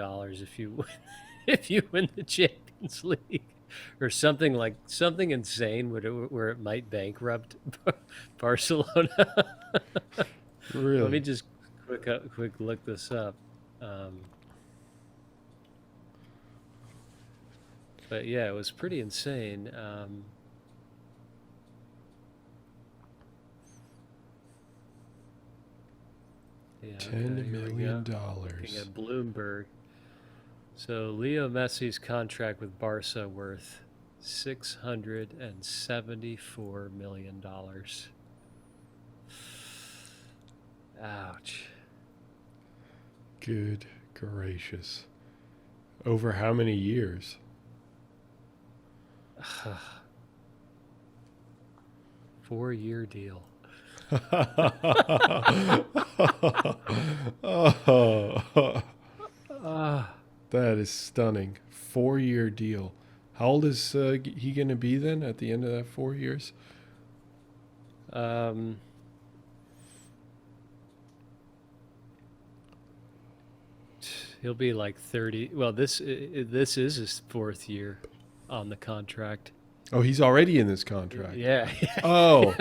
if you win the Champions League. Or something insane where it might bankrupt Barcelona. Really? Let me just quick look this up. But yeah, it was pretty insane. $10 million. Looking at Bloomberg. So Leo Messi's contract with Barca worth $674 million. Ouch. Good gracious. Over how many years? 4-year deal. That is stunning. 4-year deal. How old is he going to be then at the end of that 4 years? He'll be like 30. Well, this is his 4th year on the contract. Oh, he's already in this contract. Yeah. Oh.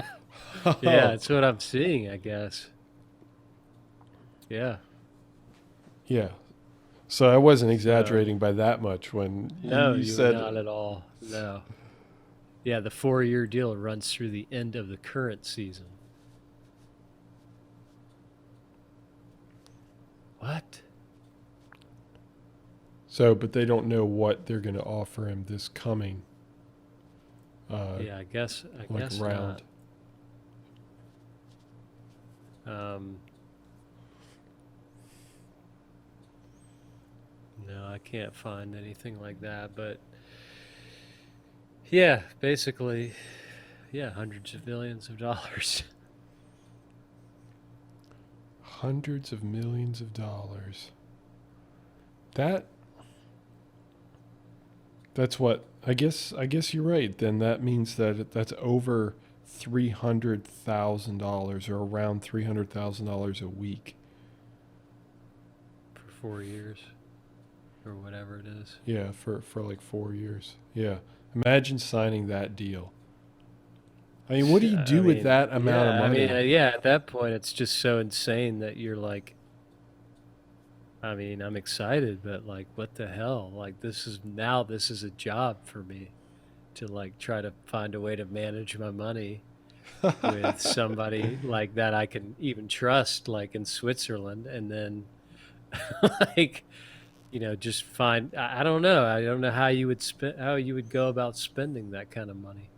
Yeah, that's what I'm seeing, I guess. Yeah. Yeah. So I wasn't exaggerating by that much when you said... No, not at all. No. Yeah, the 4-year deal runs through the end of the current season. What? So, but they don't know what they're going to offer him this coming Yeah, I guess round. not. No, I can't find anything like that. But yeah, basically, yeah, hundreds of millions of dollars. Hundreds of millions of dollars. That's what I guess you're right. Then that means that that's over $300,000 or around $300,000 a week. For 4 years or whatever it is. Yeah, for like 4 years. Yeah. Imagine signing that deal. I mean, what do you do with that amount of money? Yeah, at that point, it's just so insane that you're like, I mean, I'm excited, but like, what the hell? Like, this is a job for me to like try to find a way to manage my money with somebody like that I can even trust, like in Switzerland, and then like, just find. I don't know. I don't know how you would go about spending that kind of money.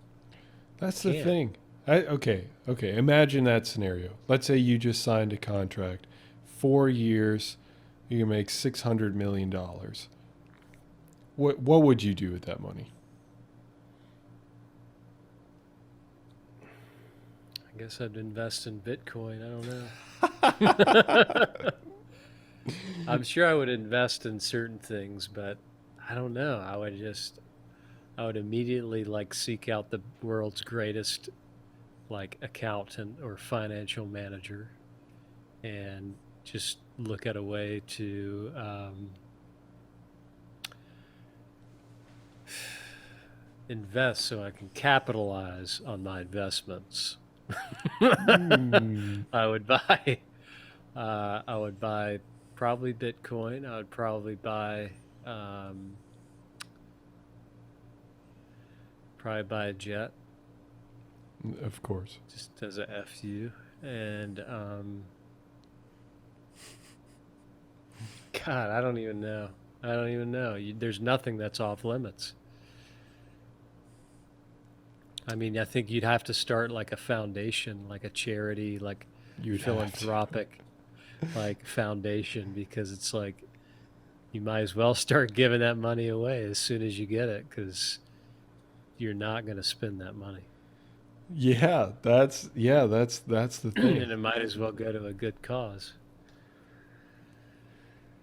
That's the thing. Okay. Imagine that scenario. Let's say you just signed a contract, 4 years, you can make $600 million. What would you do with that money? I guess I'd invest in Bitcoin. I don't know. I'm sure I would invest in certain things, but I don't know. I would immediately like seek out the world's greatest like accountant or financial manager and just look at a way to invest so I can capitalize on my investments. I would buy probably Bitcoin. I would probably buy a jet. Of course. Just as a FU. And God, I don't even know. There's nothing that's off limits. I mean, I think you'd have to start like a foundation, like a charity, like philanthropic like foundation, because it's like you might as well start giving that money away as soon as you get it, because you're not going to spend that money. Yeah, that's the thing. And it might as well go to a good cause.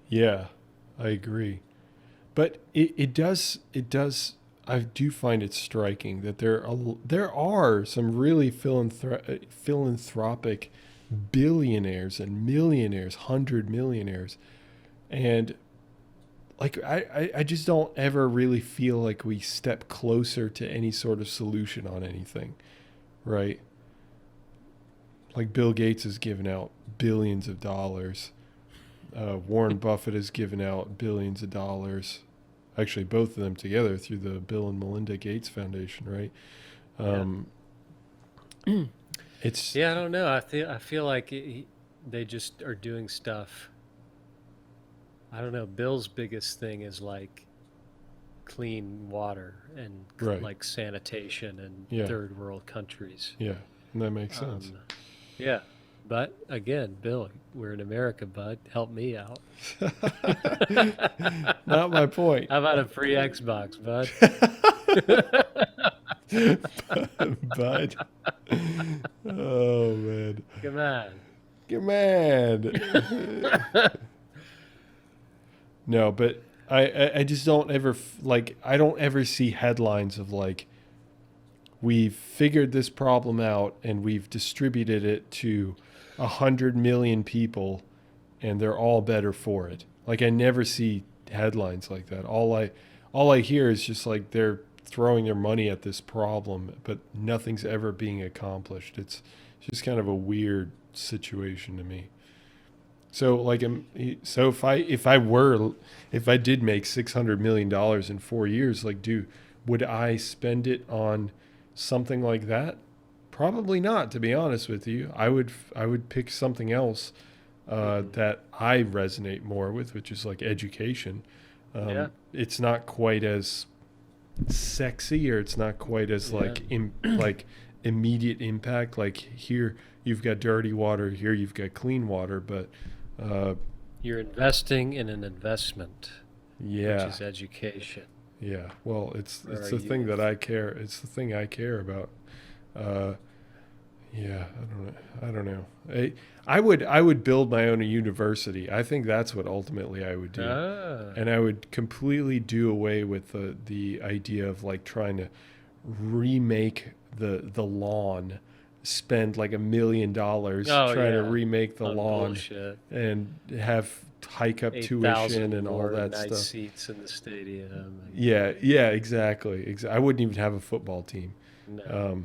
Yeah, I agree. But it does I do find it striking that there are some really philanthropic billionaires and millionaires, 100 millionaires, and like I just don't ever really feel like we step closer to any sort of solution on anything, right? Like Bill Gates has given out billions of dollars. Warren Buffett has given out billions of dollars. Actually, both of them together through the Bill and Melinda Gates Foundation, right? It's I don't know. I feel like they just are doing stuff. I don't know. Bill's biggest thing is like clean water and like sanitation in third world countries. Yeah, and that makes sense. Yeah. But again, Bill, we're in America, bud. Help me out. Not my point. How about a free Xbox, bud? Bud. Oh, man. Come on. No, but I just don't ever, I don't ever see headlines of like, we've figured this problem out and we've distributed it to 100 million people and they're all better for it. Like, I never see headlines like that. All I hear is just like they're throwing their money at this problem, but nothing's ever being accomplished. It's just kind of a weird situation to me. So like, if I did make $600 million in 4 years, like, would I spend it on something like that? Probably not, to be honest with you. I would pick something else that I resonate more with, which is like education. Yeah. It's not quite as sexy, or it's not quite as like like immediate impact. Like here you've got dirty water, here you've got clean water, but You're investing in an investment, yeah, which is education. yeah. Well, it's For our the thing that youth. I care. It's the thing I care about. Uh, yeah, I don't know. I would build my own university. I think that's what ultimately I would do. Ah, And I would completely do away with the idea of like trying to remake the lawn, spend like $1 million oh trying to yeah, remake the on lawn, bullshit. and have hike up tuition 8,000 and all more that nice stuff. seats in the stadium. Yeah, yeah, exactly. I wouldn't even have a football team. No,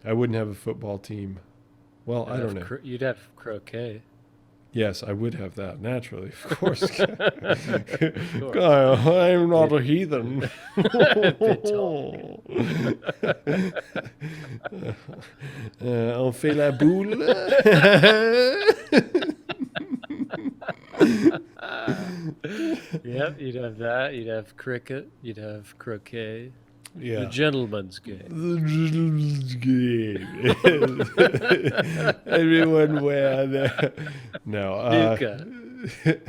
I wouldn't have a football team. Well, I don't know. You'd have croquet. Yes, I would have that naturally, of course. Sure. I'm not a heathen. Bit tall. On fait la boule. Yep, you'd have that. You'd have cricket. You'd have croquet. The Yeah. gentleman's game. Everyone wear the no. Luca.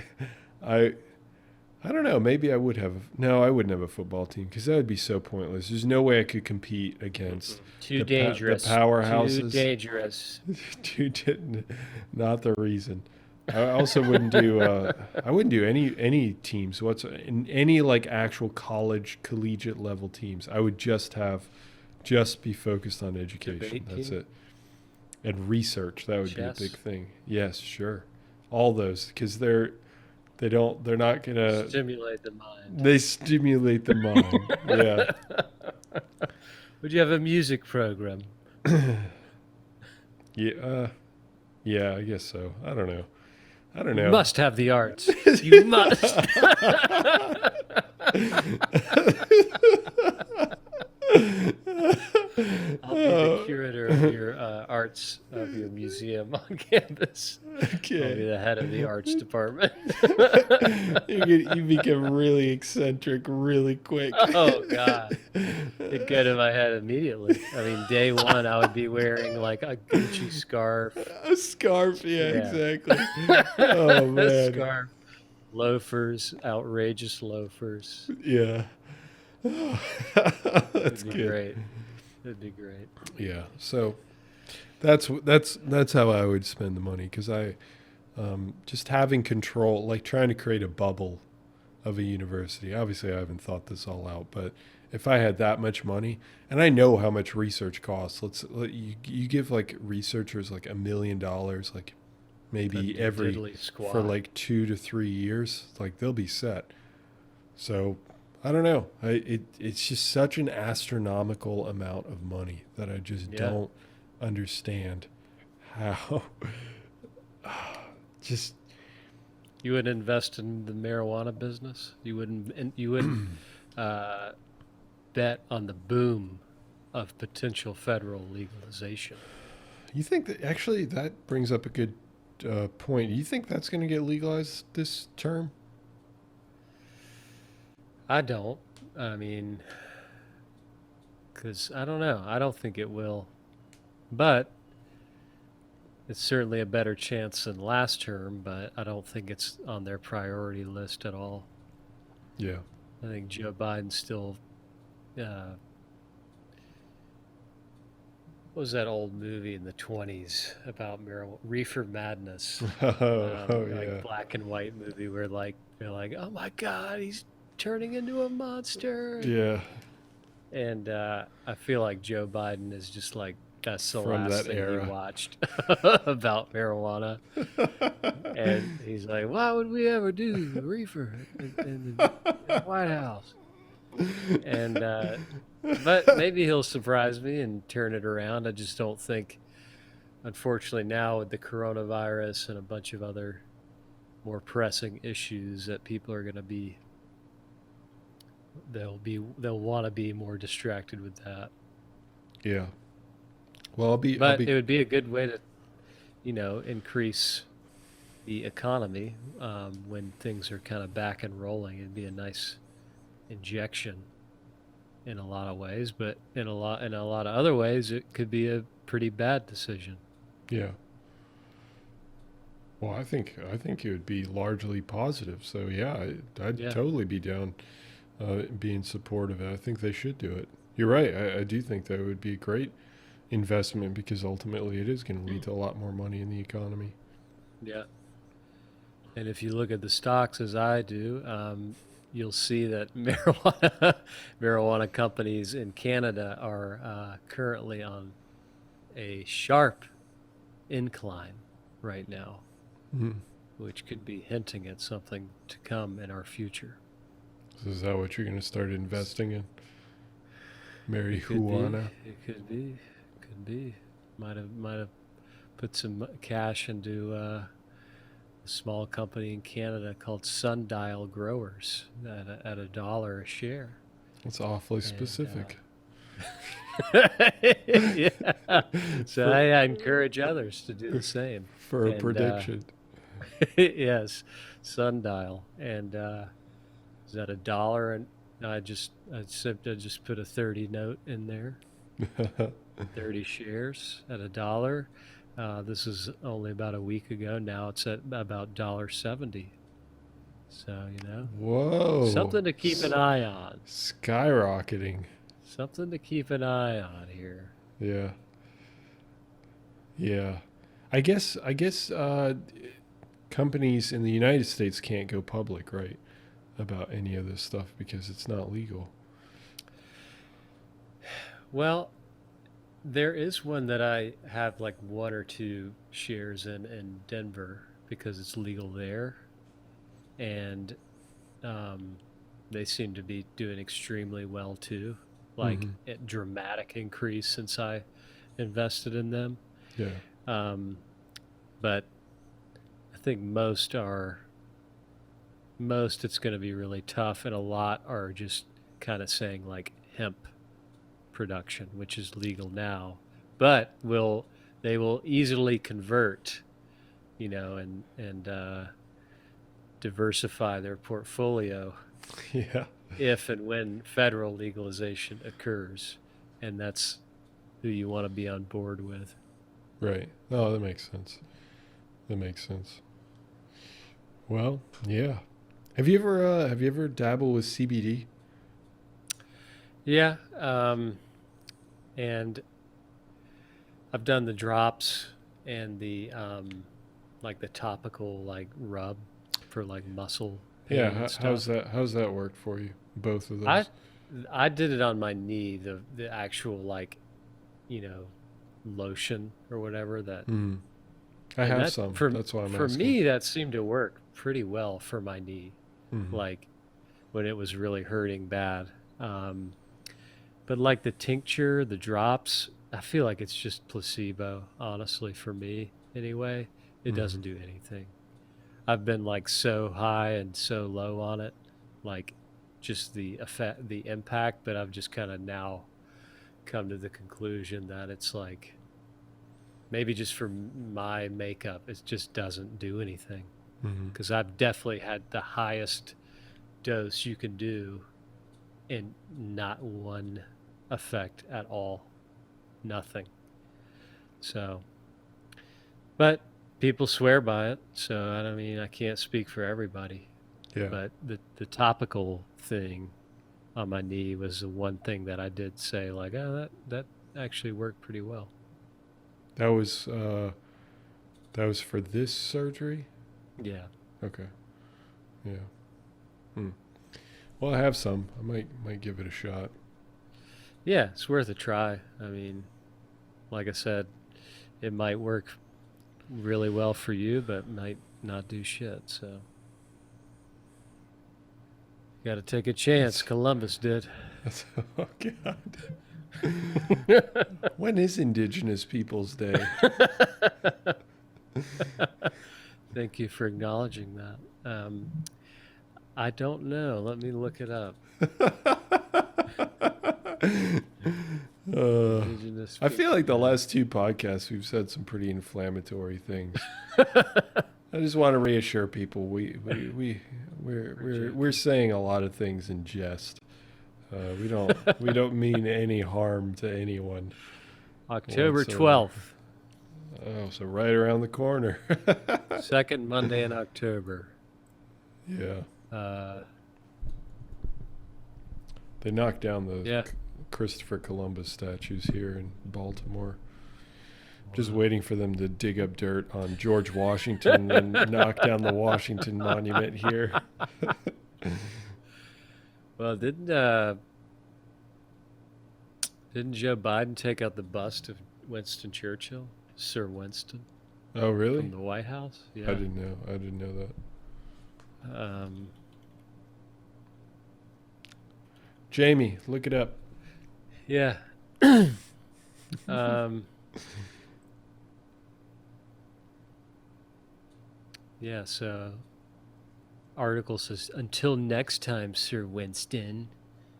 I don't know. Maybe I would have. No, I wouldn't have a football team because that would be so pointless. There's no way I could compete against Too the dangerous. the powerhouses. Too dangerous. Not the reason. I also wouldn't do. I wouldn't do any teams. In any like actual college, collegiate level teams? I would just be focused on education. Debate That's team? it. And research. That would Chess? be a big thing. Yes, sure. All those, because they're not gonna. Stimulate the mind. They stimulate the mind. Yeah. Would you have a music program? Yeah. Yeah. I guess so. I don't know. You must have the arts. You must. I'll be the curator of your arts of your museum on campus. I'll be Okay. the head of the arts department. You become really eccentric really quick. Oh God, it'd go to my head immediately. I mean, day one, I would be wearing like a Gucci scarf. A scarf, yeah, Yeah. exactly. Oh man. Scarf, loafers, outrageous loafers. Yeah. That's It'd be good. great. It'd be great. Yeah. So that's how I would spend the money, because I just having control, like trying to create a bubble of a university. Obviously, I haven't thought this all out, but if I had that much money, and I know how much research costs, you give like researchers like $1 million, like maybe That'd every diddly squat. for like 2 to 3 years, like they'll be set. So I don't know. It's just such an astronomical amount of money that I just Yeah. don't understand how. Just You would invest in the marijuana business. You wouldn't bet on the boom of potential federal legalization. you think that actually that brings up a good point. Do you think that's going to get legalized this term? I don't. I mean, because I don't know. I don't think it will. But it's certainly a better chance than last term, but I don't think it's on their priority list at all. Yeah. I think Joe Biden's still. What was that old movie in the 20s about marijuana? Reefer Madness. Oh Like yeah. black and white movie where like they're like, oh my God, he's turning into a monster. Yeah. And I feel like Joe Biden is just like, that's the From last that thing era. he watched about marijuana. And he's like, why would we ever do the reefer in the White House? And but maybe he'll surprise me and turn it around. I just don't think, unfortunately, now with the coronavirus and a bunch of other more pressing issues, that people are going to be they'll want to be more distracted with that. Yeah. Well, But it would be a good way to, increase the economy when things are kind of back and rolling. It'd be a nice injection in a lot of ways, but in a lot of other ways, it could be a pretty bad decision. Yeah. Well, I think it would be largely positive. So yeah, I'd Yeah. totally be down, being supportive. I think they should do it. You're right. I do think that would be a great investment because ultimately it is going to lead to a lot more money in the economy. Yeah. And if you look at the stocks as I do, you'll see that marijuana companies in Canada are currently on a sharp incline right now, Mm. which could be hinting at something to come in our future. So is that what you're going to start investing in? It could be. Marijuana? It could be. Could be. Might have put some cash into a small company in Canada called Sundial Growers at $1 a share. That's awfully And specific. yeah, so for, I encourage others to do the same. for a And prediction. yes, Sundial, and is that $1? And I just put a 30 note in there, 30 shares at $1. This is only about a week ago. Now it's at about $1.70. So Whoa. something to keep an eye on. Skyrocketing. Something to keep an eye on here. Yeah. Yeah. I guess companies in the United States can't go public, right? About any of this stuff because it's not legal. Well, there is one that I have like one or two shares in Denver because it's legal there, and um, they seem to be doing extremely well too. Like Hmm. a dramatic increase since I invested in them. Yeah. Um, but I think most it's going to be really tough, and a lot are just kind of saying like hemp production, which is legal now, but they will easily convert, and diversify their portfolio Yeah. if and when federal legalization occurs, and that's who you want to be on board with. Right. Oh, that makes sense. That makes sense. Well, yeah. Have you ever dabbled with CBD? Yeah, and I've done the drops and the like the topical like rub for like muscle Yeah. pain and How's stuff. that work for you? Both of I those. I did it on my knee, the actual like, you know, lotion or whatever that, Mm. I and have that some. for That's why I'm for asking. me that seemed to work pretty well for my knee, Hmm. like when it was really hurting bad. Um, but like the tincture, the drops, I feel like it's just placebo, honestly, for me anyway. It Hmm. doesn't do anything. I've been like so high and so low on it, like just the effect, the impact, but I've just kind of now come to the conclusion that it's like maybe just for my makeup, it just doesn't do anything. Hmm. Because I've definitely had the highest dose you can do and not one effect at all, nothing. So, but people swear by it, so I don't mean I can't speak for everybody. Yeah. But the topical thing on my knee was the one thing that I did say like, oh, that actually worked pretty well. That was uh, that was for this surgery. Yeah. Okay. Yeah. Hmm. Well, I have some. I might give it a shot. Yeah, it's worth a try. I mean, like I said, it might work really well for you, but might not do shit. So you got to take a chance. That's Columbus did. that's oh god. When is Indigenous Peoples Day? Thank you for acknowledging that. I don't know. Let me look it up. uh, Indigenous I feel Peoples like the Day. last two podcasts we've said some pretty inflammatory things. I just want to reassure people we're saying a lot of things in jest. We don't mean any harm to anyone October whatsoever. 12th, Oh, so right around the corner. second Monday in October. Yeah. Uh, They knocked down the yeah. Christopher Columbus statues here in Baltimore. Just Wow. waiting for them to dig up dirt on George Washington and knock down the Washington Monument here. Well, didn't Joe Biden take out the bust of Winston Churchill, Sir Winston, Oh, really? from the White House? I Yeah. didn't know. I didn't know that. Um, Jamie, look it up. yeah. um, yeah. So, article says, "Until next time, Sir Winston."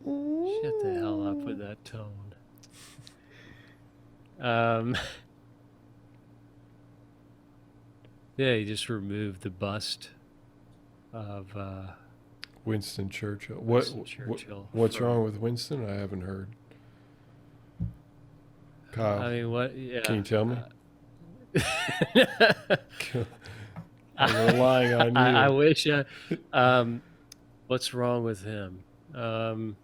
Shut the hell up with that tone. Yeah, he just removed the bust of Winston Churchill. Winston Churchill. What's from- wrong with Winston? I haven't heard. Kyle, I mean, what? Yeah. can you tell me? I'm relying on you. I wish. What's wrong with him?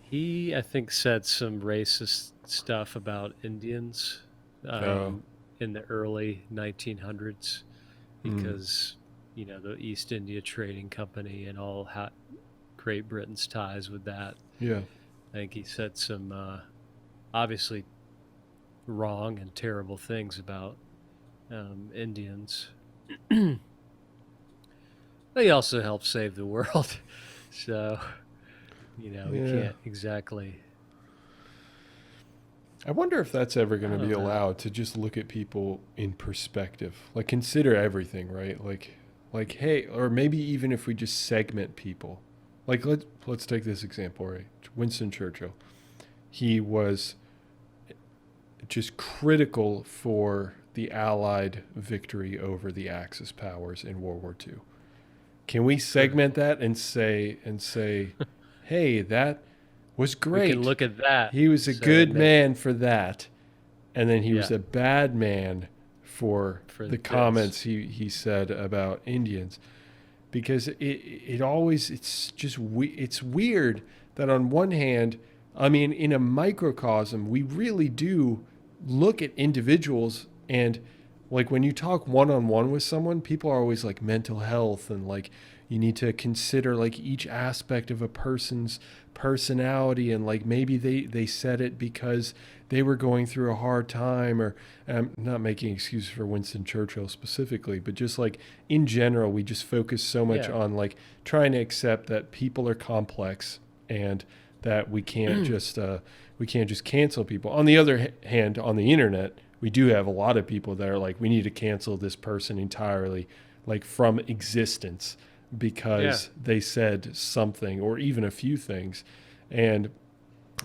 He, I think, said some racist stuff about Indians Oh. in the early 1900s because, the East India Trading Company and all Great Britain's ties with that. Yeah. I think he said some obviously wrong and terrible things about Indians. But he also helped save the world. So, we Yeah. can't exactly. I wonder if that's ever going I to don't be know. allowed to just look at people in perspective. Like consider everything, right? Like hey, or maybe even if we just segment people. Like let's take this example, right? Winston Churchill. He was just critical for the Allied victory over the Axis powers in World War II. Can we segment that and say, hey, that was We great. can look at that. He was a so good that may- man for that. And then he was Yeah. a bad man for the this. comments he said about Indians. Because it's weird that on one hand, I mean, in a microcosm, we really do look at individuals, and like when you talk one-on-one with someone, people are always like mental health and like you need to consider like each aspect of a person's personality, and like maybe they said it because they were going through a hard time, or I'm not making excuses for Winston Churchill specifically, but just like in general, we just focus so much Yeah. on like trying to accept that people are complex and that we can't just cancel people. On the other hand, on the internet, we do have a lot of people that are like, we need to cancel this person entirely, like from existence, because they said something or even a few things. And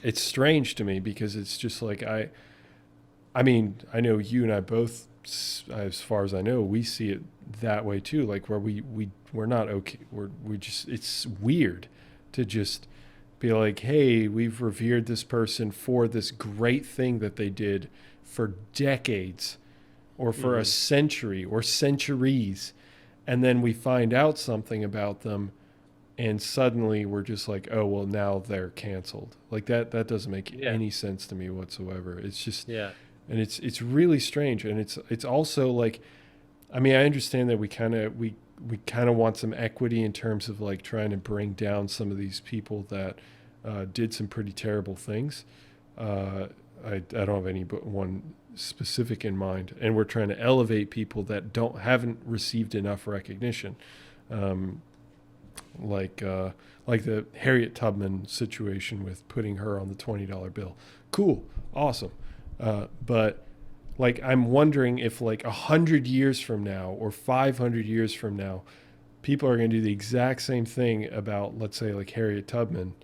it's strange to me because it's just like, I mean, I know you and I both, as far as I know, we see it that way too. Like where we're not okay. We just, it's weird to just be like, hey, we've revered this person for this great thing that they did for decades or for a century or centuries. And then we find out something about them and suddenly we're just like, oh, well, now they're canceled. Like that doesn't make any sense to me whatsoever. It's just, Yeah. and it's really strange. And it's also like, I mean, I understand that we kind of want some equity in terms of like trying to bring down some of these people that did some pretty terrible things. I don't have any but one specific in mind, and we're trying to elevate people that haven't received enough recognition, like the Harriet Tubman situation with putting her on the $20 bill. Cool, awesome, but like I'm wondering if like 100 years from now or 500 years from now, people are going to do the exact same thing about, let's say, like Harriet Tubman.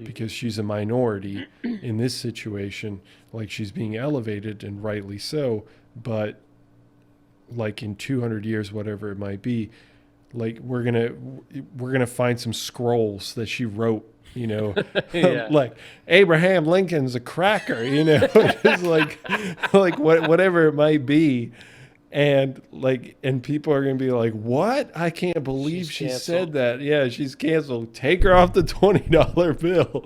Because she's a minority in this situation, like she's being elevated and rightly so, but like in 200 years, whatever it might be, like we're gonna find some scrolls that she wrote, Yeah. like Abraham Lincoln's a cracker, just like whatever it might be, and people are gonna be like, what? I can't believe She's she said canceled. that. Yeah, she's canceled. Take her off the $20 bill,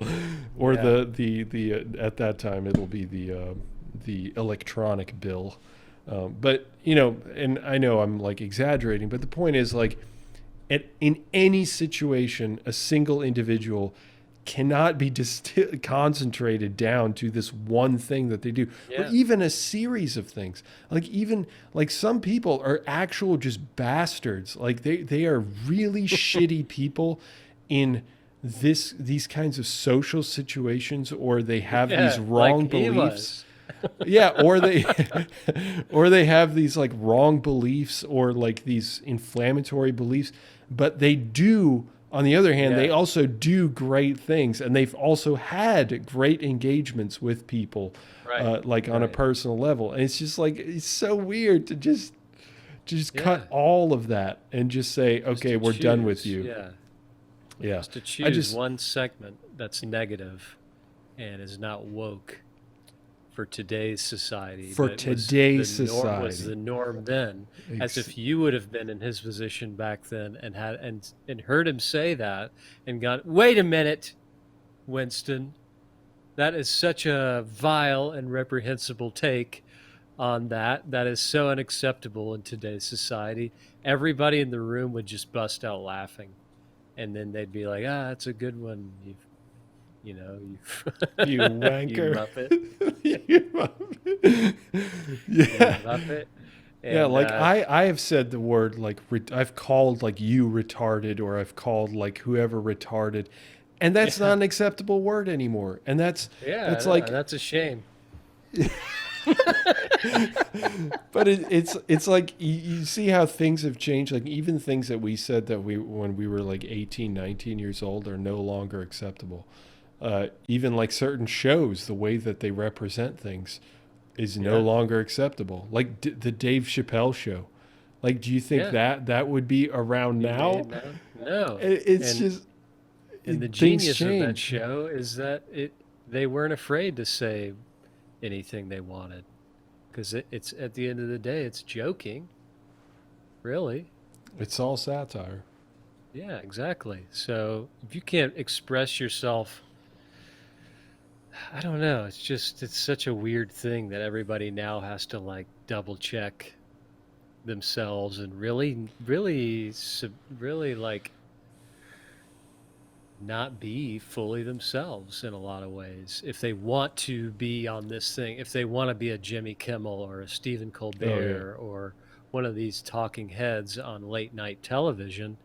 or Yeah. the at that time it'll be the electronic bill. But and I know I'm like exaggerating, but the point is like in any situation, a single individual cannot be concentrated down to this one thing that they do, or Yeah. even a series of things. Like even like some people are actual just bastards. Like they are really shitty people in these kinds of social situations, or they have these Yeah. Like wrong he beliefs. was. Yeah, or they or they have these like wrong beliefs, or like these inflammatory beliefs, but they do, on the other hand, they Yeah. also do great things, and they've also had great engagements with people, Right. like on a Right. personal level. And it's just like it's so weird to just cut Yeah. all of that and just say, Just okay, to we're done with choose. you. Yeah. Yeah, Just to I choose just one segment that's negative and is not woke for today's society, for but today's was society. the norm then, as Ex- if you would have been in his position back then and had and heard him say that and gone, wait a minute, Winston, that is such a vile and reprehensible take on that. That is so unacceptable in today's society. Everybody in the room would just bust out laughing, and then they'd be like, ah, that's a good one. You you you wanker. muppet. You Yeah. muppet. Yeah, And like I have said the word like I've called like you retarded, or I've called like whoever retarded, and that's not yeah, an acceptable word anymore. And yeah, that's no, like, that's a shame. but it's like you see how things have changed. Like even things that we said that we when we were like 18, 19 years old are no longer acceptable. Even like certain shows, the way that they represent things is no Yeah, longer acceptable. Like the Dave Chappelle show. Like, do you think yeah. that would be around Be now? made now? No. It's And just and the things genius of that change. show is that they weren't afraid to say anything they wanted, because it's at the end of the day, it's joking, really. It's all satire. Yeah, exactly. So if you can't express yourself, I don't know. It's such a weird thing that everybody now has to like double check themselves and really like not be fully themselves in a lot of ways. If they want to be on this thing, if they want to be a Jimmy Kimmel or a Stephen Oh yeah, Colbert or one of these talking heads on late night television,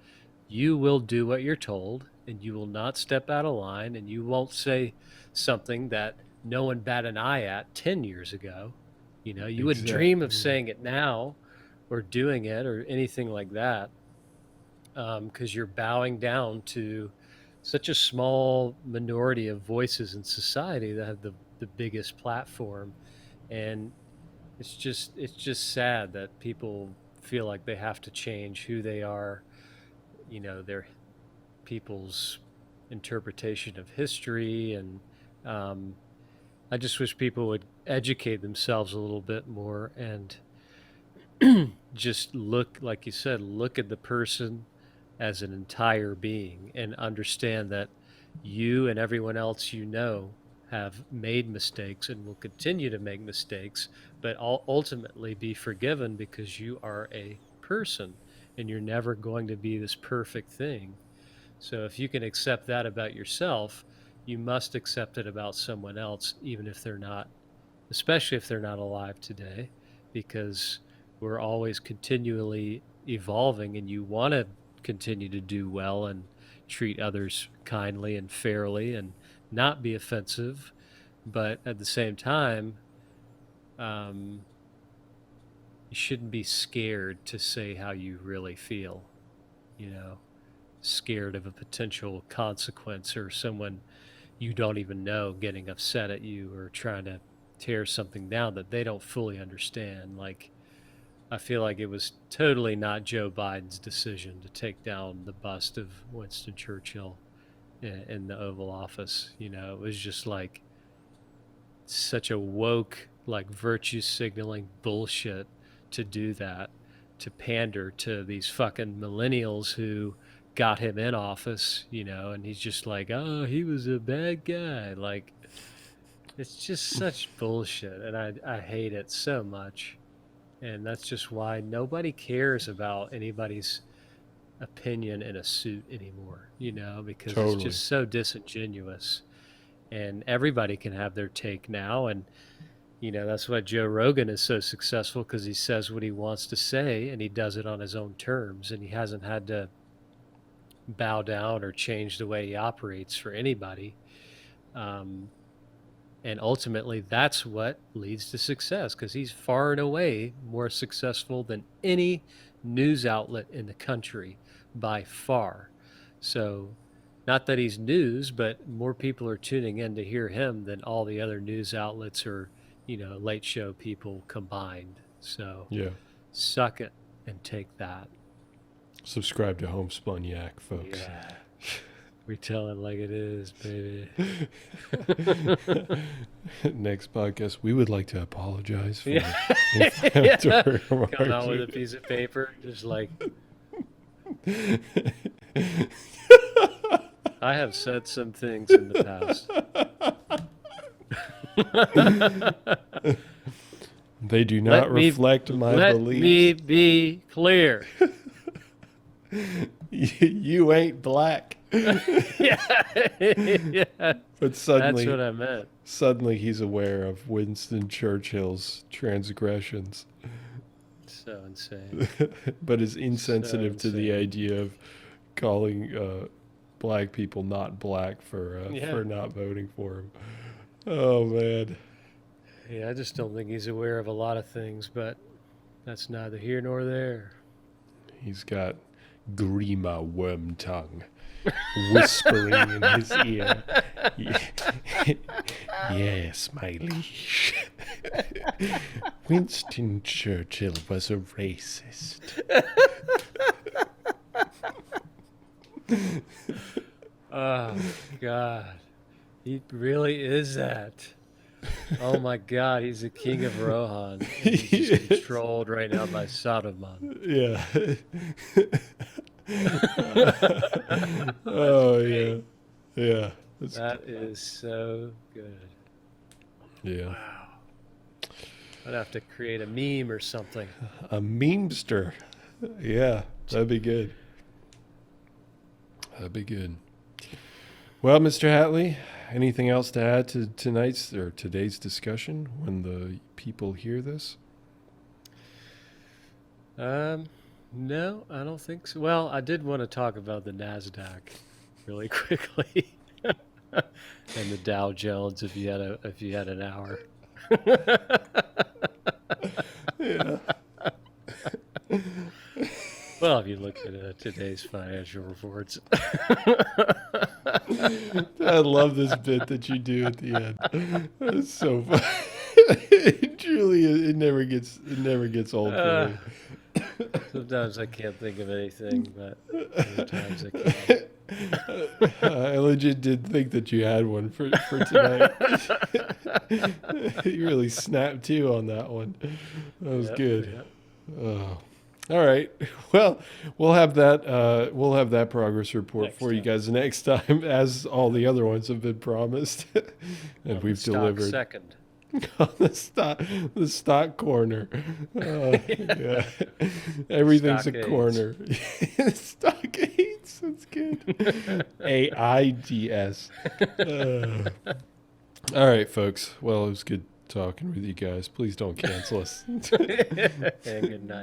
you will do what you're told, and you will not step out of line, and you won't say something that no one bat an eye at 10 years ago. You would dream of exactly. saying it now or doing it or anything like that, because you're bowing down to such a small minority of voices in society that have the biggest platform. And it's just sad that people feel like they have to change who they are, their people's interpretation of history. And um, I just wish people would educate themselves a little bit more and just look, like you said, look at the person as an entire being and understand that you and everyone else have made mistakes and will continue to make mistakes, but ultimately be forgiven because you are a person and you're never going to be this perfect thing. So if you can accept that about yourself, you must accept it about someone else, even if they're not, especially if they're not alive today, because we're always continually evolving, and you want to continue to do well and treat others kindly and fairly and not be offensive. But at the same time, um, you shouldn't be scared to say how you really feel, you know, scared of a potential consequence or someone you don't even know getting upset at you or trying to tear something down that they don't fully understand. Like, I feel like it was totally not Joe Biden's decision to take down the bust of Winston Churchill in the Oval Office. It was just like such a woke, like virtue signaling bullshit to do that, to pander to these fucking millennials who got him in office, and he's just like, oh, he was a bad guy. Like, it's just such bullshit, and I hate it so much. And that's just why nobody cares about anybody's opinion in a suit anymore, because it's Totally. just so disingenuous. And everybody can have their take now. And, that's why Joe Rogan is so successful, because he says what he wants to say and he does it on his own terms. And he hasn't had to bow down or change the way he operates for anybody. And ultimately, that's what leads to success, because he's far and away more successful than any news outlet in the country by far. So, not that he's news, but more people are tuning in to hear him than all the other news outlets or, late show people combined. So, Yeah. suck it and take that. Subscribe to Homespun Yak, folks. Yeah. We tell it like it is, baby. Next podcast, we would like to apologize for Yeah. inflammatory remarks. Come out with a piece of paper, just like, I have said some things in the past. They do not reflect my Let beliefs. me be clear. You ain't black. Yeah. But suddenly, That's what I meant. suddenly he's aware of Winston Churchill's transgressions, So insane. but is insensitive So to the insane. idea of calling black people not black for not voting for him. Oh man. Yeah, I just don't think he's aware of a lot of things, but that's neither here nor there. He's got Grima worm tongue whispering in his ear. Yes, my liege. Winston Churchill was a racist. Oh, God. He really is that. Oh, my God. He's the king of Rohan. He's just controlled right now by Saruman. Yeah. Oh, yeah. Yeah. That is so good. Yeah. Wow. I'd have to create a meme or something. A memester. Yeah, that'd be good. That'd be good. Well, Mr. Hatley, anything else to add to tonight's or today's discussion when the people hear this? No, I don't think so. Well, I did want to talk about the NASDAQ really quickly. And the Dow Jones if you had an hour. Yeah. Well, if you look at today's financial reports. I love this bit that you do at the end. It's so fun. It truly is. It never gets old for me. Sometimes I can't think of anything, but other times I can. I legit did think that you had one for tonight. You really snapped to on that one. That was good. Yep. Oh. All right. Well, we'll have that progress report Next for you time. guys next time, as all the other ones have been promised, and we've Stock delivered second. on the stock corner. Yeah. Everything's Stock a AIDS. corner. Stock AIDS. That's good. AIDS. All right, folks. Well, it was good talking with you guys. Please don't cancel us. And good night.